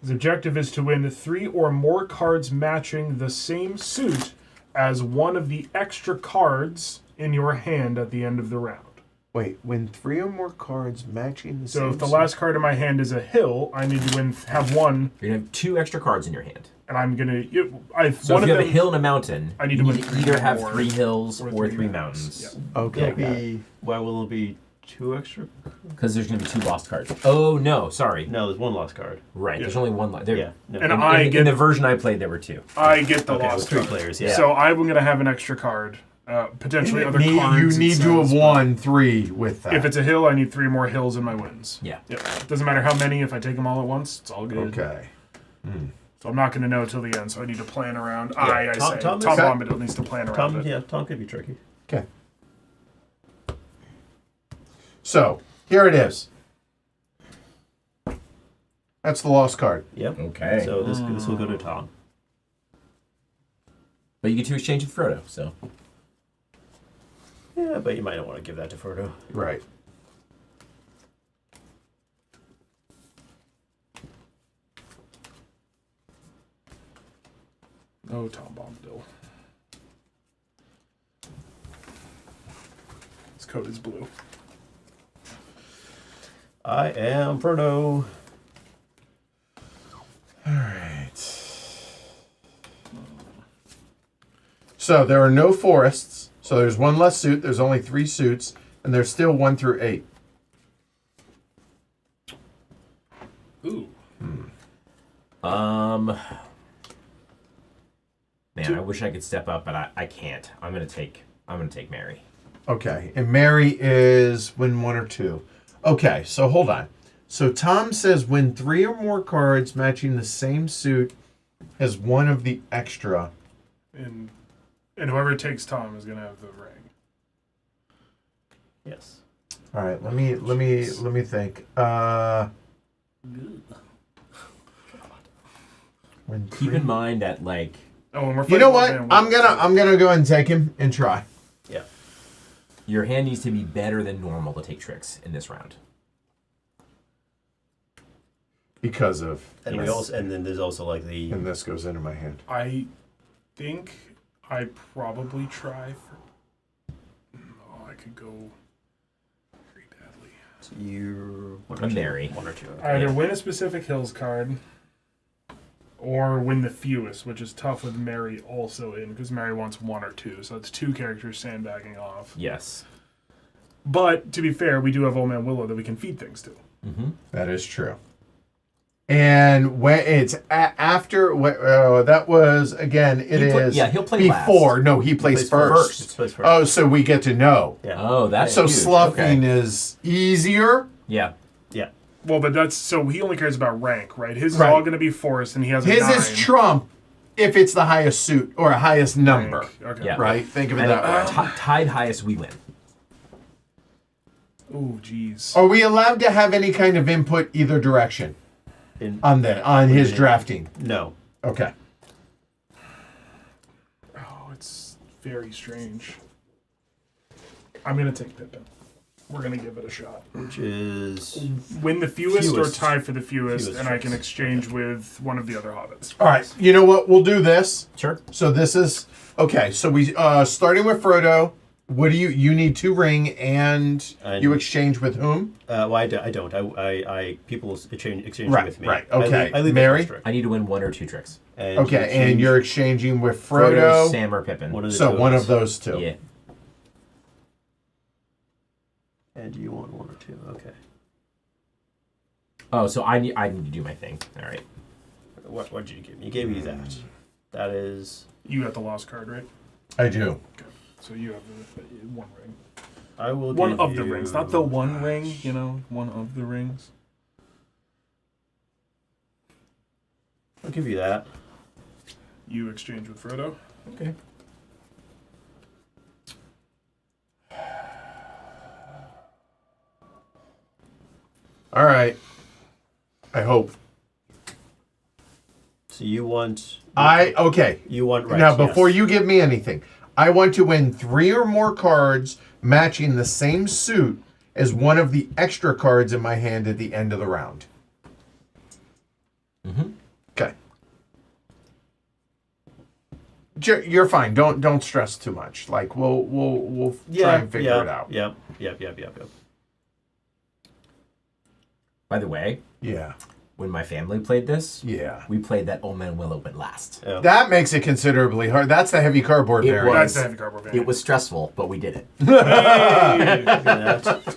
His objective is to win 3 or more cards matching the same suit as one of the extra cards in your hand at the end of the round. Wait, win 3 or more cards matching the So same if the suit. last card in my hand is a hill, I need to have one, You're gonna have 2 extra cards in your hand. and I'm gonna. So One if you of have a them, hill and a mountain, I need you to need win to either 3 have more 3 hills or or 3 3 mountains. mountains. Okay, There'll got it. be, why will there be 2 extra? Because there's gonna be 2 lost cards. Oh no, sorry. No, there's 1 lost card. Right, Yeah. there's only 1 lost. Yeah. No. And In the version I played, there were 2. I get the Okay, with lost 3 card. players, yeah. So I'm gonna have an extra card, potentially other You cards. it need to have says, but won 3 with that. If it's a hill, I need 3 more hills in my wins. Yeah. Yep. Doesn't matter how many. If I take them all at once, it's all good. okay. So I'm not going to know till the end. So I need to plan around. Yeah, I Tom- say Tom Tom is- Bombadil needs to plan around Tom, it. yeah, Tom could be tricky. Okay. So, here it is. That's the lost card. Yep. Okay. So this will go to Tom. But you get to exchange with Frodo, so. Yeah, but you might not want to give that to Frodo. Right. Oh, Tom Bombadil. His coat is blue. I am Frodo. So, there are no forests. So, there's 1 less suit. There's only 3 suits. And there's still 1 through 8. Ooh. Man, I wish I could step up, but I can't. I'm gonna take Mary. Okay. And Mary is win 1 or 2. Okay, so hold on. So, Tom says win 3 or more cards matching the same suit as one of the extra. And whoever takes Tom is gonna have the ring. Yes. All right, let me think. When Keep in mind that like Oh, and we're you know fighting what? one man, I'm gonna go ahead and take him and try Yeah. your hand needs to be better than normal to take tricks in this round. because of And we also, and then there's also like the and this goes into my hand. I think I probably try for. Oh, I could go very badly. you're one A or two. Mary. 1 or 2. I either Yeah. win a specific hills card, or win the fewest, which is tough with Mary also in because Mary wants 1 or 2, so it's 2 characters sandbagging off. Yes. But to be fair, we do have Old Man Willow that we can feed things to. Mm-hmm. That is true. And when it's after that was again, it is he'll play before. last. No, he plays first. Plays first. Oh, so we get to know. Yeah. Oh, that's So huge. sloughing Okay. is easier. Yeah. Yeah. Well, but that's so he only cares about rank, right? His is Right. all going to be forest, and he has a His 9 is trump if it's the highest suit or highest number. rank. Okay. Yeah. Right? Think of it And that way. tied highest, we win. Oh, jeez. Are we allowed to have any kind of input either direction In, on his drafting? no. Okay. Oh, it's very strange. I'm going to take Pippin. We're going to give it a shot. Which is Win the fewest, or Fewest. tie for the fewest, Fewest and I can choice. exchange with one of the other hobbits. All right. You know what? We'll do this. Sure. So this is okay. So we starting with Frodo. What do you need 2 ring and And- you exchange with whom? well, I don't. I people exchange Right, with me. right, I leave- okay. I leave the Mary? first trick. I need to win 1 or 2 tricks. And Okay, and exchange you're exchanging with Frodo, Frodo. Sam, or Pippin. one of the So two one us. of those 2. Yeah. And you want 1 or 2? Okay. Oh, so I need to do my thing. All right. What did you give me? You gave me that. That is. You got the lost card, right? I do. Okay. So you have the 1 ring. I will. One give of the you- rings, not the 1 ring. You know, one of the rings. I'll give you that. You exchange with Frodo. Okay. All right. I hope. So you want. Okay. You want right. Now before yes. you give me anything, I want to win 3 or more cards matching the same suit as one of the extra cards in my hand at the end of the round. Mm-hmm. Okay. You're fine. Don't stress too much. Like we'll try and figure it out. Yep. By the way, Yeah. when my family played this, Yeah. we played that Old Man Willow went last. Oh. That makes it considerably hard. That's the heavy cardboard It variant. That's the heavy cardboard variant. It was stressful, but we did it. Hey! Look at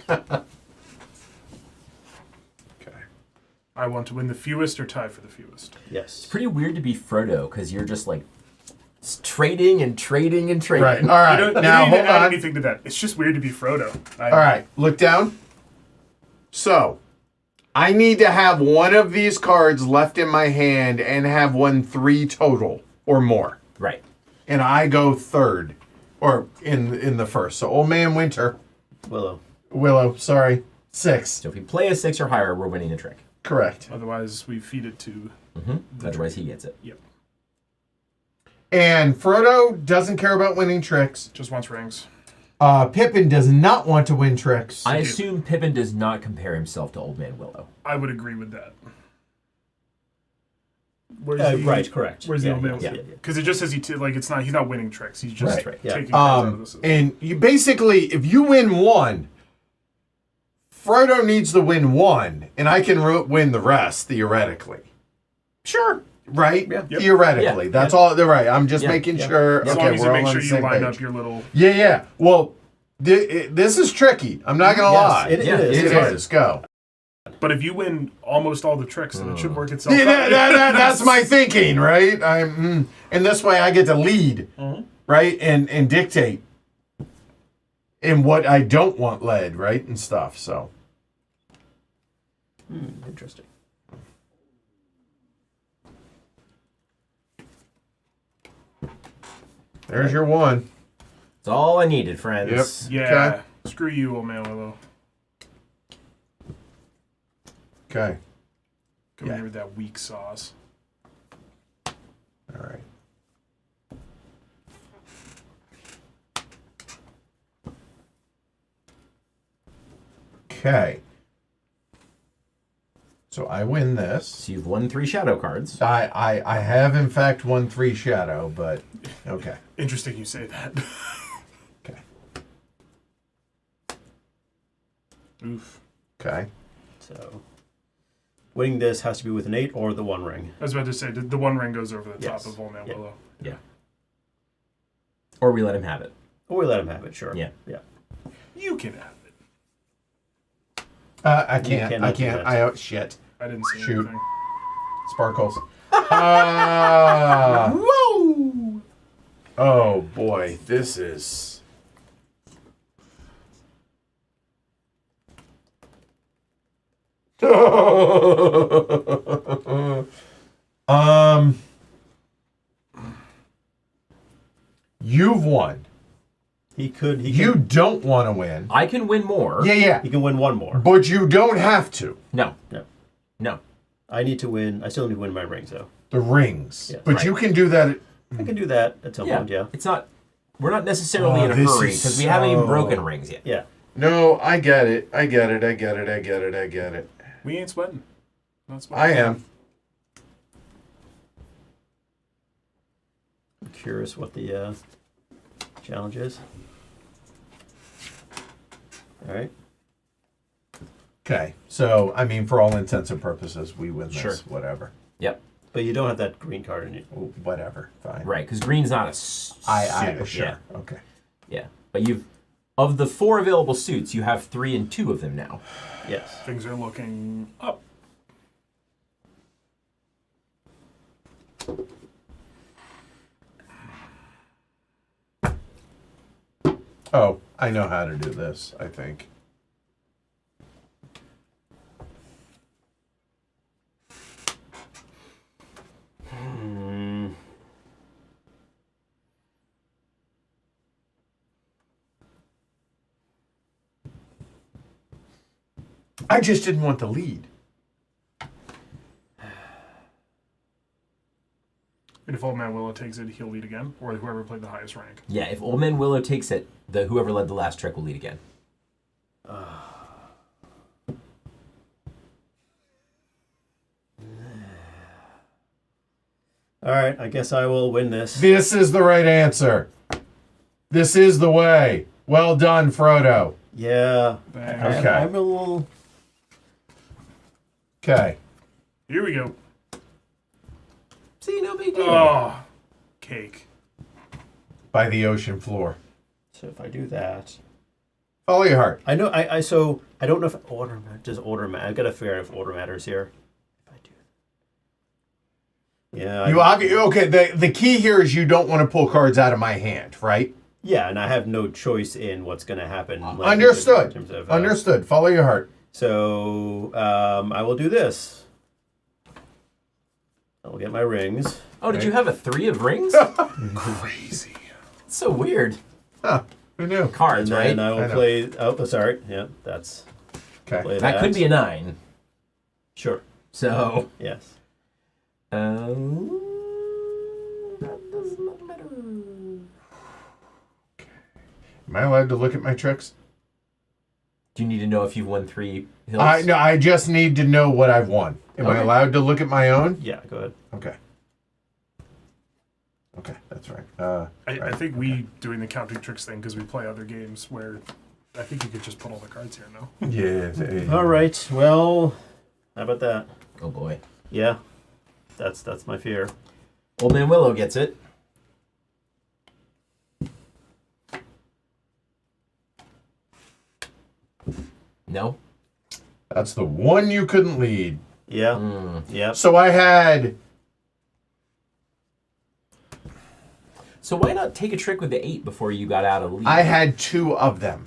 that. Okay. I want to win the fewest or tie for the fewest. Yes. Pretty weird to be Frodo because you're just like trading and trading and trading. Right. All right. You don't Now need to hold add on. anything to that. It's just weird to be Frodo. All right. Look down. So, I need to have one of these cards left in my hand and have won 3 total or more. Right. And I go third, or in the first. So Old Man Winter, Willow, sorry, 6. So if you play a 6 or higher, we're winning the trick. Correct. Otherwise, we feed it to. Otherwise, he gets it. Yep. And Frodo doesn't care about winning tricks. Just wants rings. Pippin does not want to win tricks. I assume Pippin does not compare himself to Old Man Willow. I would agree with that. Right. Correct. Where's the old man? yeah. Because it just says he's not winning tricks. He's just Right. Yeah. taking cards out of the system. And you basically, if you win 1, Frodo needs to win 1, and I can win the rest theoretically. Sure. Right? Yeah. Yep. Theoretically. Yeah. That's all. They're right. I'm just Yeah. making Yeah. sure. As Okay, long as you we're all make on sure the you same line page. up your little. Yeah. Well, this is tricky. I'm not gonna Yes, lie. it Yeah, is. It is. Go. But if you win almost all the tricks, then it should work itself Yeah, out. that's my thinking, right? And this way I get to lead, right, and dictate in what I don't want led, right, and stuff. So Interesting. there's your 1. That's all I needed, friends. Yep. Yeah. Okay. Screw you, old man Willow. Okay. Come Yeah. here with that weak sauce. All right. Okay. So I win this. So you've won 3 shadow cards. I have in fact won 3 shadow, but okay. Interesting you say that. Okay. Oof. Okay. So, winning this has to be with an 8 or the 1 ring. I was about to say, the one ring goes over the Yes. top of Old Man Yeah. Willow. Yeah. Or we let him have it. Or we let him have it. Sure. Yeah. Yeah. You can have it. I You can't. I cannot do can't. that. Shit. I didn't see Shoot. anything. Sparkles. Whoa! Oh boy, this is. You've won. He could. You don't want to win. I can win more. Yeah. He can win 1 more. But you don't have to. No. No. No. I need to win. I still need to win my rings though. The rings. Yes. But Right. you can do that. I can do that at some point. Yeah. It's not. We're not necessarily Oh, in a this hurry is because we haven't even so- broken rings yet. Yeah. No, I get it. I get it. We ain't sweating. Not sweating. I am. I'm curious what the challenge is. All right. Okay. So, I mean, for all intents and purposes, we win this. Sure. Whatever. Yep. But you don't have that green card in you. Whatever. Fine. Right, because green's not a I suit. sure. Yeah. Okay. Yeah. But you've of the 4 available suits, you have 3 and 2 of them now. Yes. Things are looking up. Oh, I know how to do this, I think. I just didn't want the lead. And if Old Man Willow takes it, he'll lead again, or whoever played the highest rank. Yeah, if Old Man Willow takes it, the whoever led the last trick will lead again. All right, I guess I will win this. This is the right answer. This is the way. Well done, Frodo. Yeah. Okay. I'm a little. Okay. Here we go. See, no big deal. Oh, cake. By the ocean floor. So if I do that, Follow your heart. I know. So I don't know if order does order matter. I've got to figure out if order matters here. If I do. Yeah. Okay. The key here is you don't want to pull cards out of my hand, right? Yeah, and I have no choice in what's going to happen. Like, Understood. in terms of, Understood. Follow your heart. So I will do this. I'll get my rings. Oh, did you have a 3 of rings? Crazy. It's so weird. Huh. Who knew? Cards, And right? then I will I know. play. Oh, sorry. Yeah, that's. Okay. Play That could be a 9. Sure. So. Yes. That does not matter. Am I allowed to look at my tricks? Do you need to know if you've won 3 hills? No, I just need to know what I've won. Am I Okay. allowed to look at my own? Yeah. Go ahead. Okay. Okay, that's right. I think we doing the counting tricks thing because we play other games where I think you could just put all the cards here now. Yeah. All right. Well, how about that? Oh boy. Yeah. That's my fear. Old Man Willow gets it. No? That's the one you couldn't lead. Yeah. Yeah. So I had. So why not take a trick with the 8 before you got out of lead? I had 2 of them.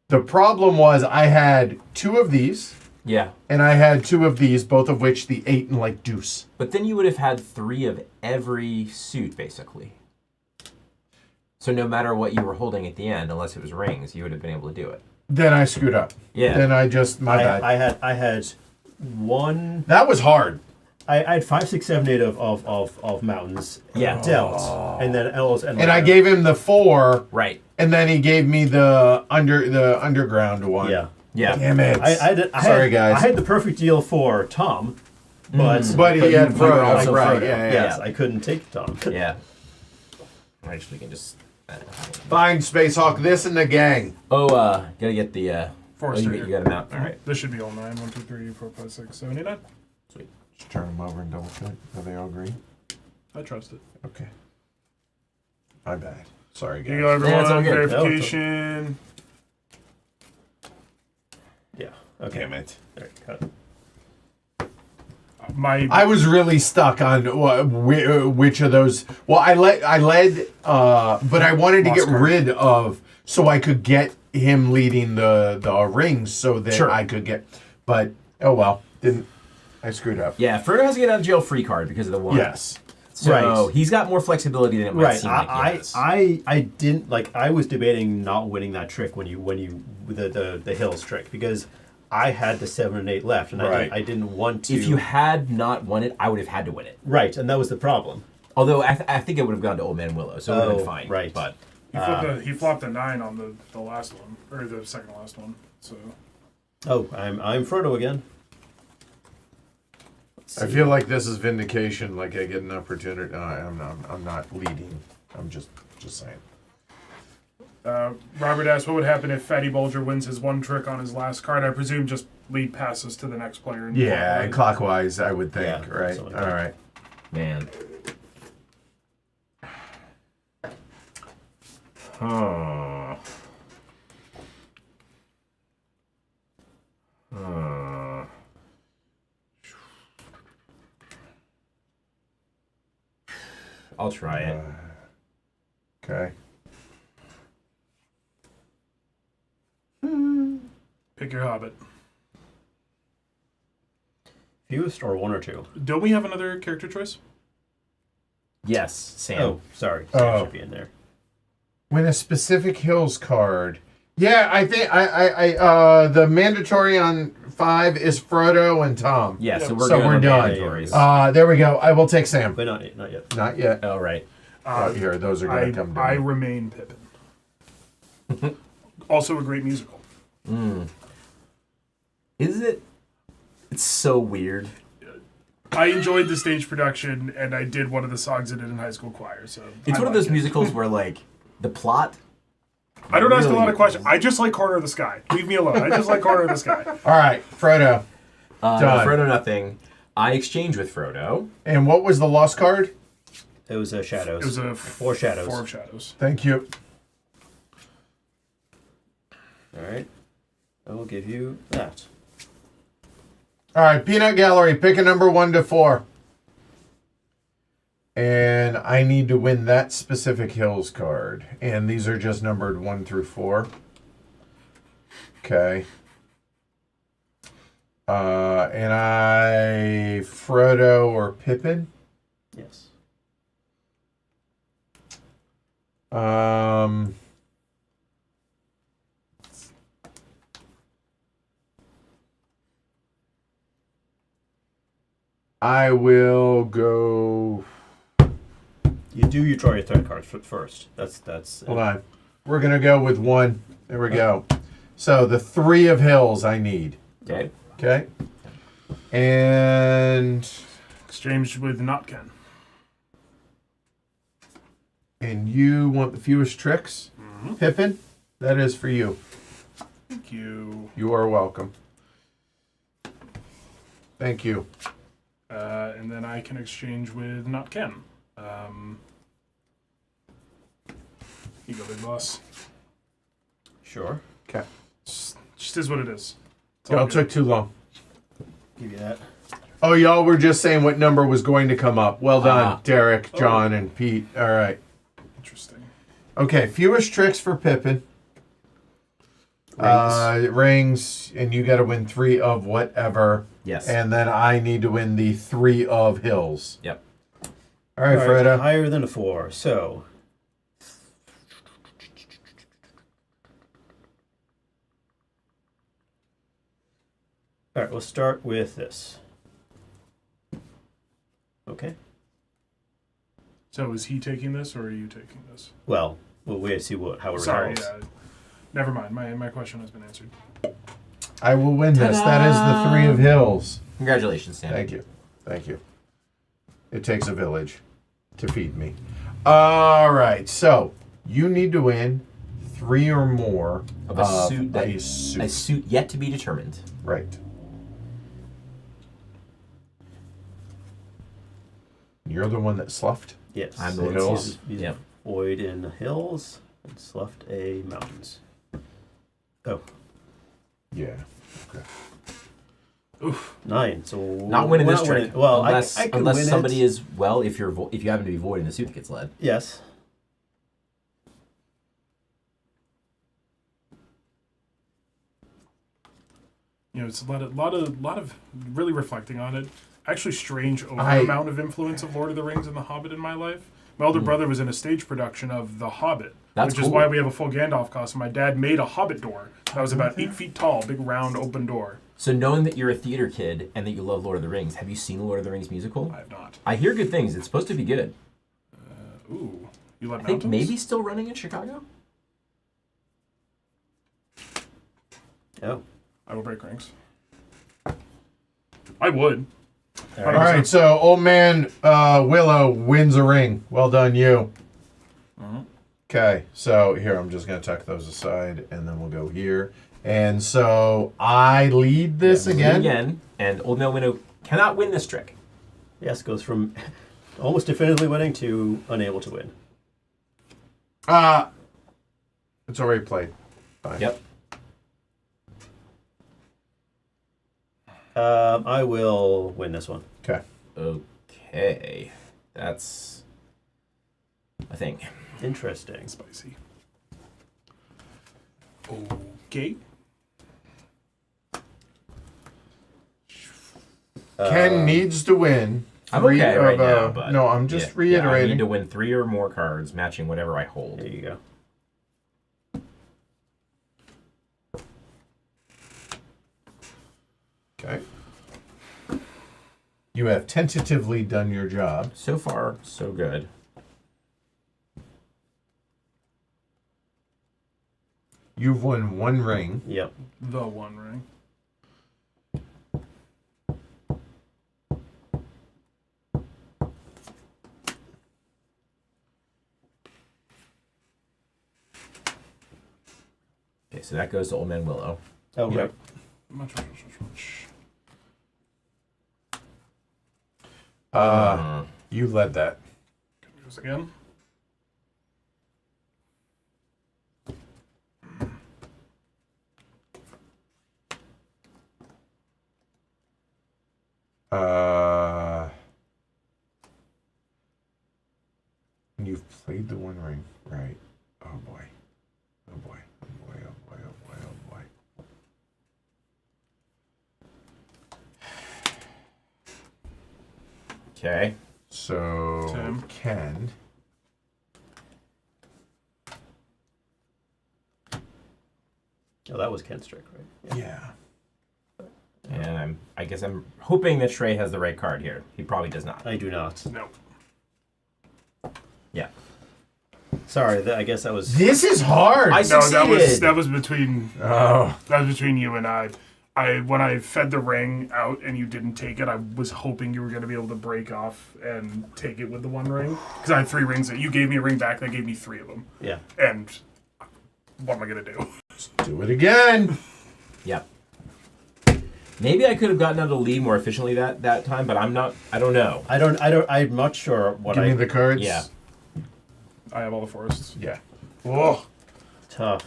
The problem was I had 2 of these, Yeah. and I had 2 of these, both of which the 8 and like deuce. But then you would have had 3 of every suit, basically. So no matter what you were holding at the end, unless it was rings, you would have been able to do it. Then I screwed up. Yeah. Then I just my bad. I had one. That was hard. I had 5, 6, 7, 8 of mountains. Yeah. Dealt, and then L's And I gave him the 4, Right. and then he gave me the underground one. Yeah. Yeah. Damn it. Sorry, guys. I had the perfect deal for Tom, but But he had you were Frodo. also Right. Frodo. Yeah. yes, I couldn't take Tom. Yeah. Actually, we can just. Fine, Space Hawk. This and the gang. Oh, gotta get the. Forrester you here. got him out. All right. This should be all 9. 1, 2, 3, 4, 5, 6, 7, 8, 9. Sweet. Just turn them over and double check. Are they all green? I trust it. Okay. My bad. Sorry, Here you go, guys. Yeah, it's all everyone. good. Verification. Yeah. Okay. Damn it. There, cut. I was really stuck on which of those. Well, I led, but I wanted to Lost get card. rid of so I could get him leading the rings so that Sure. I could get. But oh well, didn't I screwed up? Yeah, Frodo has a get out of jail free card because of the 1. Yes. So Right. he's got more flexibility than it might Right. seem like he has. I didn't like. I was debating not winning that trick when you the hills trick because I had the 7 and 8 left, and Right. I didn't want to. If you had not won it, I would have had to win it. right, and that was the problem. Although I think it would have gone to Old Man Willow, so it would have been fine. right. But He flopped a 9 on the last one, or the second to last one. So Oh, I'm Frodo again. I feel like this is vindication. Like I get an opportunity. No, I'm not leading. I'm just saying. Robert asked, what would happen if Fatty Bulger wins his 1 trick on his last card? I presume just lead passes to the next player. And Yeah, right? clockwise, I would think. Yeah, Right. something All like that. right. man. Huh. Huh. I'll try it. Okay. Pick your hobbit. Fewest or 1 or 2? Don't we have another character choice? Yes, Sam. Oh, sorry. Sam Oh. should be in there. When a specific hills card. Yeah, I think the mandatory on 5 is Frodo and Tom. Yeah, so Yep. we're So good we're on done. mandatories. There we go. I will take Sam. But not yet. Not yet. Oh, right. Out here, those are going to come I down. remain Pippin. Also a great musical. Is it? It's so weird. I enjoyed the stage production, and I did one of the songs in it in high school choir. So It's I one of those like it. musicals where like the plot. I don't ask a lot really- of questions. I just like Corner of the Sky. Leave me alone. I just like Corner of the Sky. All right, Frodo. Done. Frodo, nothing. I exchange with Frodo. And what was the lost card? It was shadows. It was a 4 shadows. 4 of shadows. Thank you. All right. I will give you that. All right, Peanut Gallery, pick a number 1 to 4. And I need to win that specific Hills card. And these are just numbered 1 through 4. Okay. And Frodo or Pippin. Yes. I will go. You draw your threat cards first. That's. Hold on. We're gonna go with 1. There we go. So the 3 of Hills I need. Okay. Okay. And Exchanged with Not Ken. you want the fewest tricks? Pippin? That is for you. Thank you. You are welcome. Thank you. And then I can exchange with Not Ken. You go, big boss. Sure. Okay. Just is what it is. It's all Y'all good. took too long. Give you that. Oh, y'all were just saying what number was going to come up. Well done, Ah. Derek, John, and Pete. All right. Interesting. Okay, fewest tricks for Pippin. Rings, and you got to win 3 of whatever. Yes. And then I need to win the 3 of Hills. Yep. All right, All right, Freda. higher than a 4. So. All right, we'll start with this. Okay. So is he taking this, or are you taking this? Well, we'll wait to see how it Sorry, resolves. never mind. My question has been answered. I will win this. That is the 3 of Hills. Congratulations, Sam. Thank you. Thank you. It takes a village to feed me. All right, so you need to win 3 or more Of a suit that a suit. a suit yet to be determined. Right. You're the one that sloughed? Yes. I'm the The one hills? He's Yep. void in the hills and sloughed a mountains. Oh, Yeah. Okay. 9. So Not winning we're this trick. Well, unless I can unless win somebody it. is if you happen to be void and the suit gets led. Yes. You know, it's a lot of really reflecting on it. Actually, strange I- amount of influence of Lord of the Rings and The Hobbit in my life. My older brother was in a stage production of The Hobbit, That's which is cool. why we have a full Gandalf costume. My dad made a Hobbit door that was about 8 feet tall, big round open door. So knowing that you're a theater kid and that you love Lord of the Rings, have you seen the Lord of the Rings musical? I have not. I hear good things. It's supposed to be good. Ooh, you like I think mountains? maybe still running in Chicago. Oh. I will break rings. I would. All All right. right, so old man Willow wins a ring. Well done, you. Okay, so here, I'm just going to tuck those aside, and then we'll go here. And so I lead this again. And Old Man Winnow cannot win this trick. Yes, goes from almost definitively winning to unable to win. It's already played. Fine. Yep. I will win this one. Okay. Okay. That's a thing. Interesting. Spicy. Okay. Ken needs to win. I'm 3 okay of, right now, but no, I'm just I reiterating. need to win 3 or more cards matching whatever I hold. There you go. Okay. You have tentatively done your job. So far, so good. You've won 1 ring. Yep. The One Ring. so that goes to Old Man Willow. Oh, Yep. right. Much. You led that. Goes again. You've played the One Ring, right? Oh boy. Oh boy. Oh boy. Oh boy. Oh boy. Oh boy. Okay. So Tim. Ken. Oh, that was Ken's trick, right? Yeah. And I guess I'm hoping that Shrey has the right card here. He probably does not. I do not. No. Yeah. Sorry, I guess that was. This is hard. I No, succeeded. that was between Oh. you and I. When I fed the ring out and you didn't take it, I was hoping you were going to be able to break off and take it with the one ring. Because I had 3 rings. You gave me a ring back. They gave me 3 of them. Yeah. And what am I going to do? Do it again. Yep. Maybe I could have gotten out of the lead more efficiently that time, but I'm not. I don't know. I'm not sure what Give me the cards. Yeah. I have all the forests. Yeah. Whoa. Tough.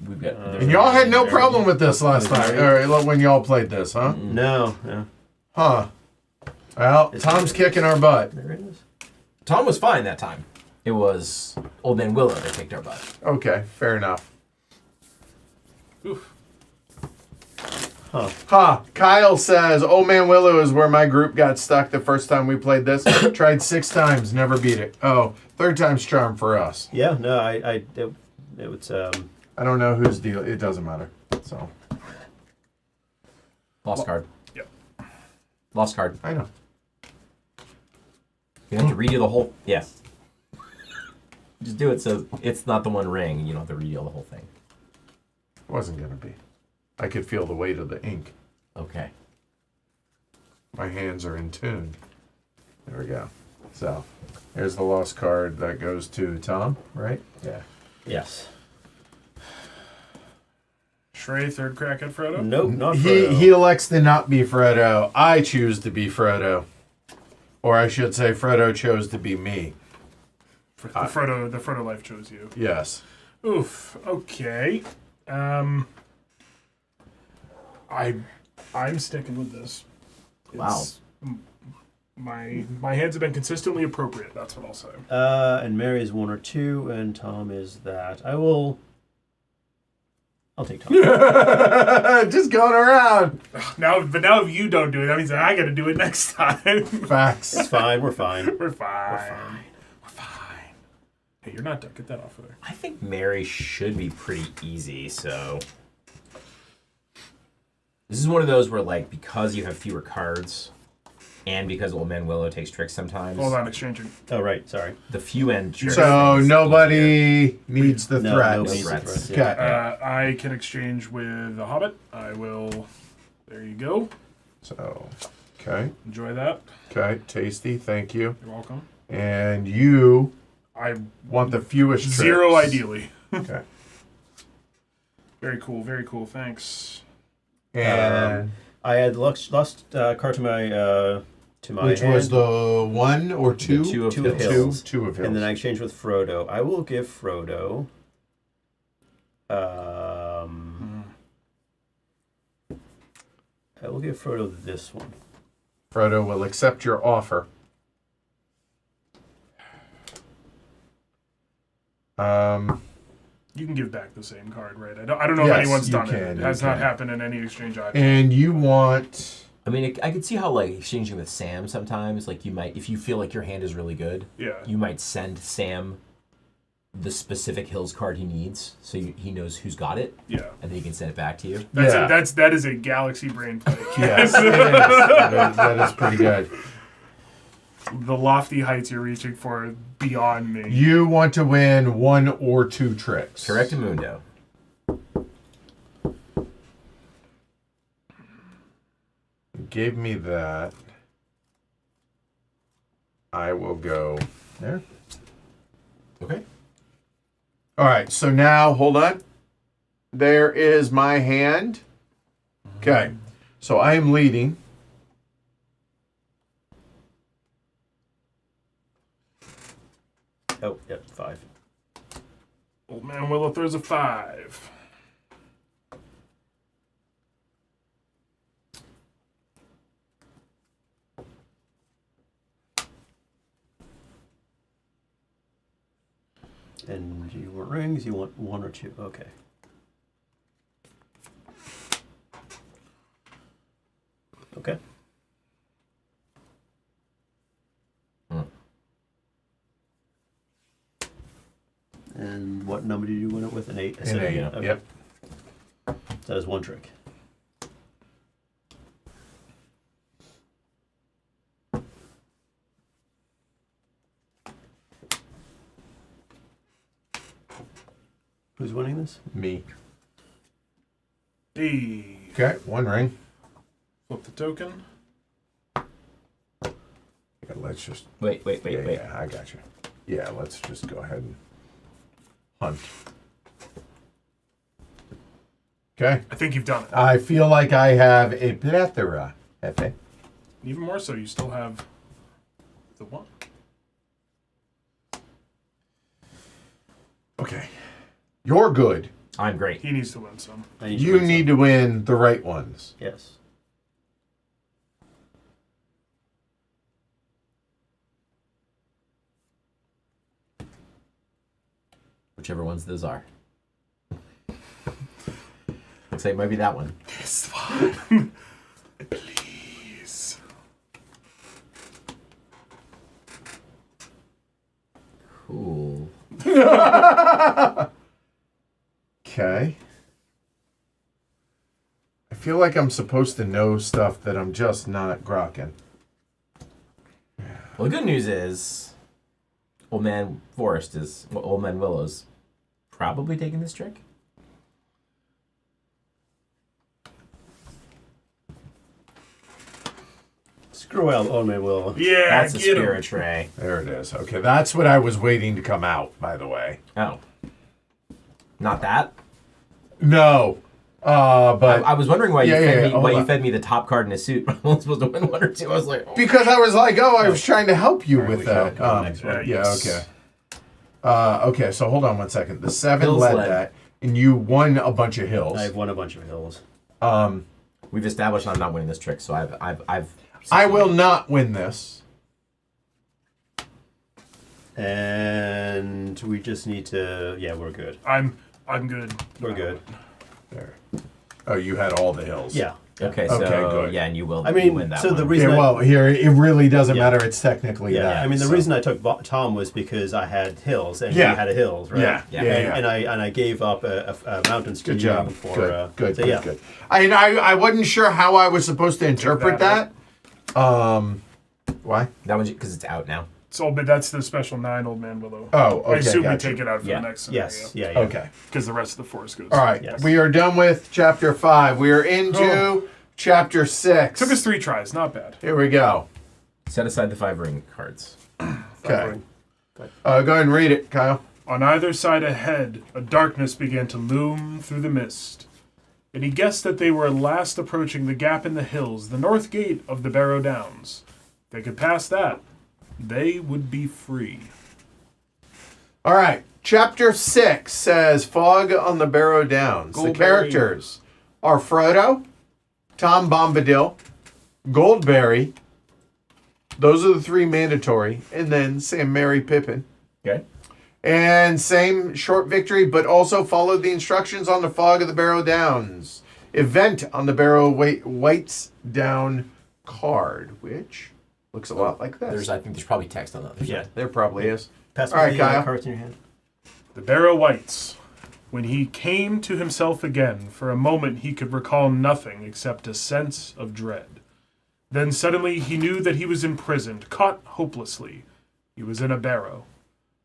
We've got. And y'all had no problem with this last time, or when y'all played this, huh? No. Huh. Well, Tom's kicking our butt. There it is. Tom was fine that time. It was Old Man Willow that kicked our butt. Okay, fair enough. Oof. Huh. Kyle says, Old Man Willow is where my group got stuck the first time we played this. Tried 6 times, never beat it. Oh, 3rd time's charm for us. Yeah. No. It was. I don't know whose deal. It doesn't matter. So Lost card. Yep. Lost card. I know. You have to redeal the whole. Yeah. Just do it so it's not the one ring, and you don't have to redeal the whole thing. Wasn't gonna be. I could feel the weight of the ink. Okay. My hands are in tune. There we go. So here's the lost card that goes to Tom, right? Yeah. Yes. Shrey, 3rd crack at Frodo? Nope. Not He elects to not be Frodo. I choose to be Frodo. Or I should say Frodo chose to be me. The Frodo life chose you. Yes. Oof. Okay. I'm sticking with this. Wow. My hands have been consistently appropriate. That's what I'll say. And Mary is 1 or 2, and Tom is that. I'll take Tom. Just going around. Now if you don't do it, that means that I got to do it next time. Facts. It's fine. We're fine. We're fine. Hey, you're not done. Get that off of there. I think Mary should be pretty easy, so. This is one of those where, like, because you have fewer cards, and because Old Man Willow takes tricks sometimes, Hold on, exchanging. Oh, right. Sorry. the few end tricks. So things nobody needs the No, threats. nobody needs the Threats. threats, yeah. Okay. I can exchange with the Hobbit. I will. There you go. So, okay. Enjoy that. Okay. Tasty. Thank you. You're welcome. And you I want the fewest 0 tricks. ideally. Okay. Very cool. Very cool. Thanks. And I had lost card to my which hand, was the 1 or 2? The 2 of Two of Hills. Hills. Two of Hills. and then I exchanged with Frodo. I will give Frodo. I will give Frodo this one. Frodo will accept your offer. You can give back the same card, right? I don't know Yes, if anyone's you done can, it. It you has not can. happened in any exchange I've And you want... I mean, I could see how, like, exchanging with Sam sometimes, like, you might, if you feel like your hand is really good, Yeah. you might send Sam the specific Hills card he needs, so he knows who's got it, Yeah. and then he can send it back to you. That is a galaxy brain play. Yes, it is. That is pretty good. The lofty heights you're reaching for beyond me. You want to win 1 or 2 tricks. Correctamundo. Give me that. I will go there. Okay. All right, so now, hold on. there is my hand. Okay. So I am leading. Oh, yep, 5. Old Man Willow throws a 5. And you want rings, you want 1 or 2. Okay. Okay. And what number did you win it with? An 8? I said An 8, Okay. yep. That is 1 trick. Who's winning this? Me. D. Okay, 1 ring. Flip the token. Yeah, let's just... Wait. Yeah, I got you. Yeah, let's just go ahead and hunt. Okay. I think you've done it. I feel like I have a plethora. Hefe. Even more so, you still have the 1. Okay. You're good. I'm great. He needs to win some. I need You win need some. to win the right ones. Yes. Whichever ones those are. Looks like it might be that one. This one. Please. Cool. Okay. I feel like I'm supposed to know stuff that I'm just not grokking. Well, the good news is, Old Man Willow's probably taking this trick. Screw out Old Man Willow. Yeah, That's a get spirit him. tray. There it is. Okay, that's what I was waiting to come out, by the way. Oh. Not that? No. But I was wondering why Yeah, you yeah, fed yeah, me hold why you on. fed me the top card in a suit. I'm only supposed to win 1 or 2. I was like, oh. because I was like, I was trying to help you Alright, with we shall that. go to the next one. Yeah, Yes. okay. Okay, so hold on 1 second. The 7 Hills led led. that, and you won a bunch of hills. I've won a bunch of hills. We've established I'm not winning this trick, so I've I will not win this. And we just need to... Yeah, we're good. I'm good. We're good. There. Oh, you had all the hills. Yeah. Okay, so Okay, good. yeah, and you will I you mean, win that so one. the reason Yeah, well, here it really doesn't Yeah. matter. It's technically Yeah, that. I mean, the so- reason I took Tom was because I had hills, and Yeah. he had a hills, right? Yeah, Yeah. yeah, And, yeah. and I gave up a mountain skiing Good job. for Good, good, so good, yeah. good. I wasn't sure how I was supposed to interpret that. that. Why? That one's because it's out now. So, but that's the special 9 Old Man Willow. Oh, okay. I assume we gotcha. take it out for Yeah. the next scenario. Yes. Yeah. Okay. Because the rest of the force goes. All right. Yes. We are done with chapter 5. We are into chapter 6. Took us 3 tries. Not bad. Here we go. Set aside the 5 ring cards. Okay. Go ahead and read it, Kyle. On either side ahead, a darkness began to loom through the mist, and he guessed that they were at last approaching the gap in the hills, the north gate of the Barrow Downs. If they could pass that, they would be free. All right. Chapter 6 says Fog on the Barrow Downs. The Goldberry. characters are Frodo, Tom Bombadil, Goldberry. Those are the 3 mandatory. And then Sam, Mary, Pippin. Okay. And same short victory, but also followed the instructions on the Fog of the Barrow Downs. Event on the Barrow White's Down card, which looks a lot like this. I think there's probably text on the other Yeah. side. There probably is. Pass All right, me the Kyle. cards in your hand. The Barrow Whites. When he came to himself again, for a moment he could recall nothing except a sense of dread. Then suddenly he knew that he was imprisoned, caught hopelessly. He was in a barrow.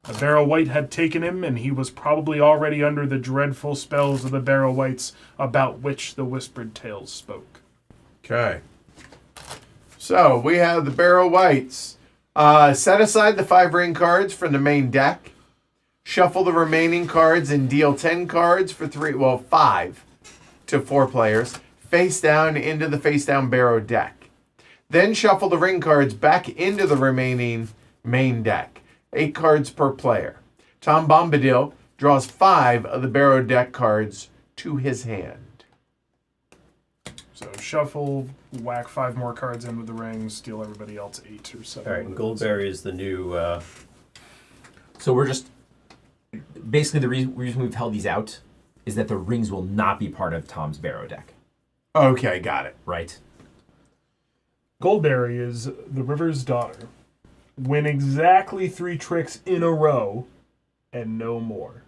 A Barrow White had taken him, and he was probably already under the dreadful spells of the Barrow Whites about which the whispered tales spoke. Okay. So we have the Barrow Whites. Set aside the 5 ring cards from the main deck. Shuffle the remaining cards and deal 10 cards for 5 to 4 players, face down into the face down barrow deck. Then shuffle the ring cards back into the remaining main deck. 8 cards per player. Tom Bombadil draws 5 of the barrow deck cards to his hand. So shuffle, whack 5 more cards in with the rings, steal everybody else 8 or 7. All right, and Goldberry is the new. So we're just basically the reason we've held these out is that the rings will not be part of Tom's barrow deck, Okay, got it. right? Goldberry is the River's daughter. Win exactly 3 tricks in a row and no more.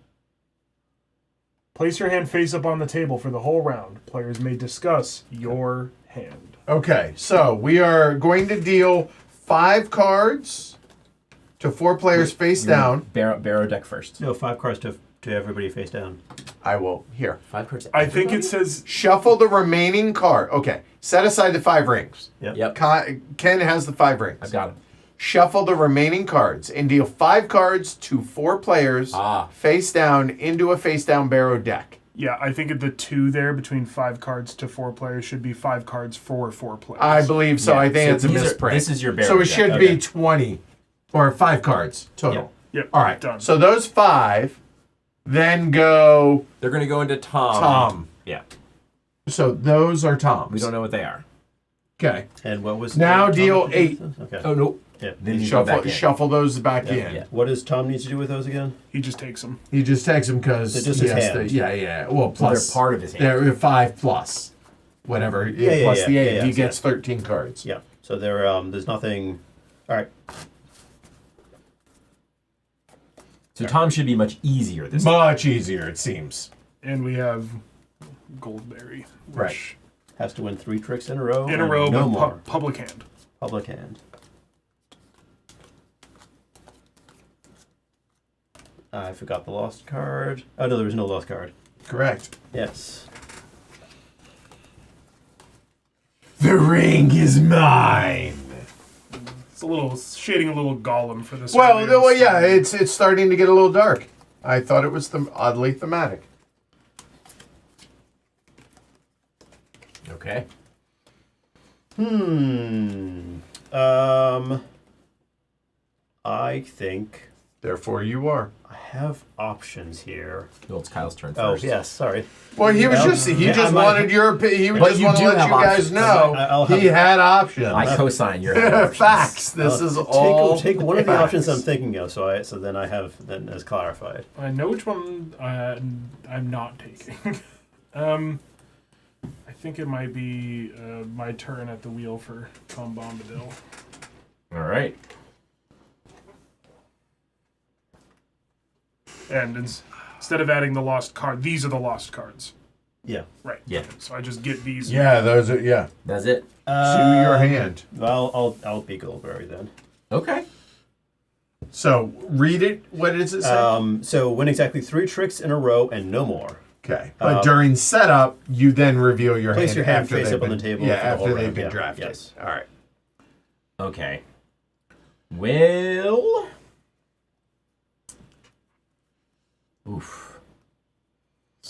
Place your hand face up on the table for the whole round. Players may discuss your hand. Okay, so we are going to deal 5 cards to 4 players face down. Barrow deck first. No, 5 cards to everybody face down. I will. Here. 5 cards. I think it says Shuffle the remaining card. Okay, set aside the 5 rings. Yep. Ken has the 5 rings. I've got them. Shuffle the remaining cards and deal 5 cards to 4 players face down into a face down barrow deck. Yeah, I think the 2 there between 5 cards to 4 players should be 5 cards for 4 players. I believe so. Yeah, I think so it's a misprint. this is your barrow So it deck. should Okay. be 20 or 5 cards total. Yep. All right. Done. So those 5 then go They're going to go into Tom. Tom. Yeah. So those are Tom's. We don't know what they are. Okay. And what was Now Tom deal have to do 8. with those? Okay. Oh, no. Yeah. Then you go back Shuffle, in. shuffle those back in. Yeah. What does Tom need to do with those again? He just takes them. He just takes them because They're just his hand. yeah. Well, Well, plus they're part of his hand. they're 5 plus whatever. Yeah, plus yeah, the 8. yeah, He yeah. gets 13 cards. Yeah. So there, there's nothing. All right. So Tom should be much easier this time. Much easier, it seems. And we have Goldberry. Which Right. Has to win 3 tricks in a row. In a and row, no but more. public hand. Public hand. I forgot the lost card. Oh no, there was no lost card. Correct. Yes. The ring is mine. It's a little shading a little Gollum for this. Well, earlier well, yeah, story. it's starting to get a little dark. I thought it was oddly thematic. Okay. I think Therefore, you are. I have options here. Well, it's Kyle's turn Oh first. yes, sorry. Well, he was Well, just he yeah, just I might- wanted your opinion. He But just you wanted to do let have you guys options. know I'll he have- had options. I co-sign your options. Facts. This is all Take one of the facts. options I'm thinking of, so then I have then as clarified. I know which one I'm not taking. I think it might be my turn at the wheel for Tom Bombadil. All right. And instead of adding the lost card, these are the lost cards. Yeah. Right. Yeah. So I just get these. Yeah, those are yeah. That's it. To your hand. Well, I'll be Goldberry then. Okay. So read it. What does it say? So win exactly 3 tricks in a row and no more. Okay, but during setup, you then reveal your Place hand your hand after face they've up on been- the table Yeah, for the whole after they've round. been Yeah, drafted. yes. All right. Okay. Well. Oof.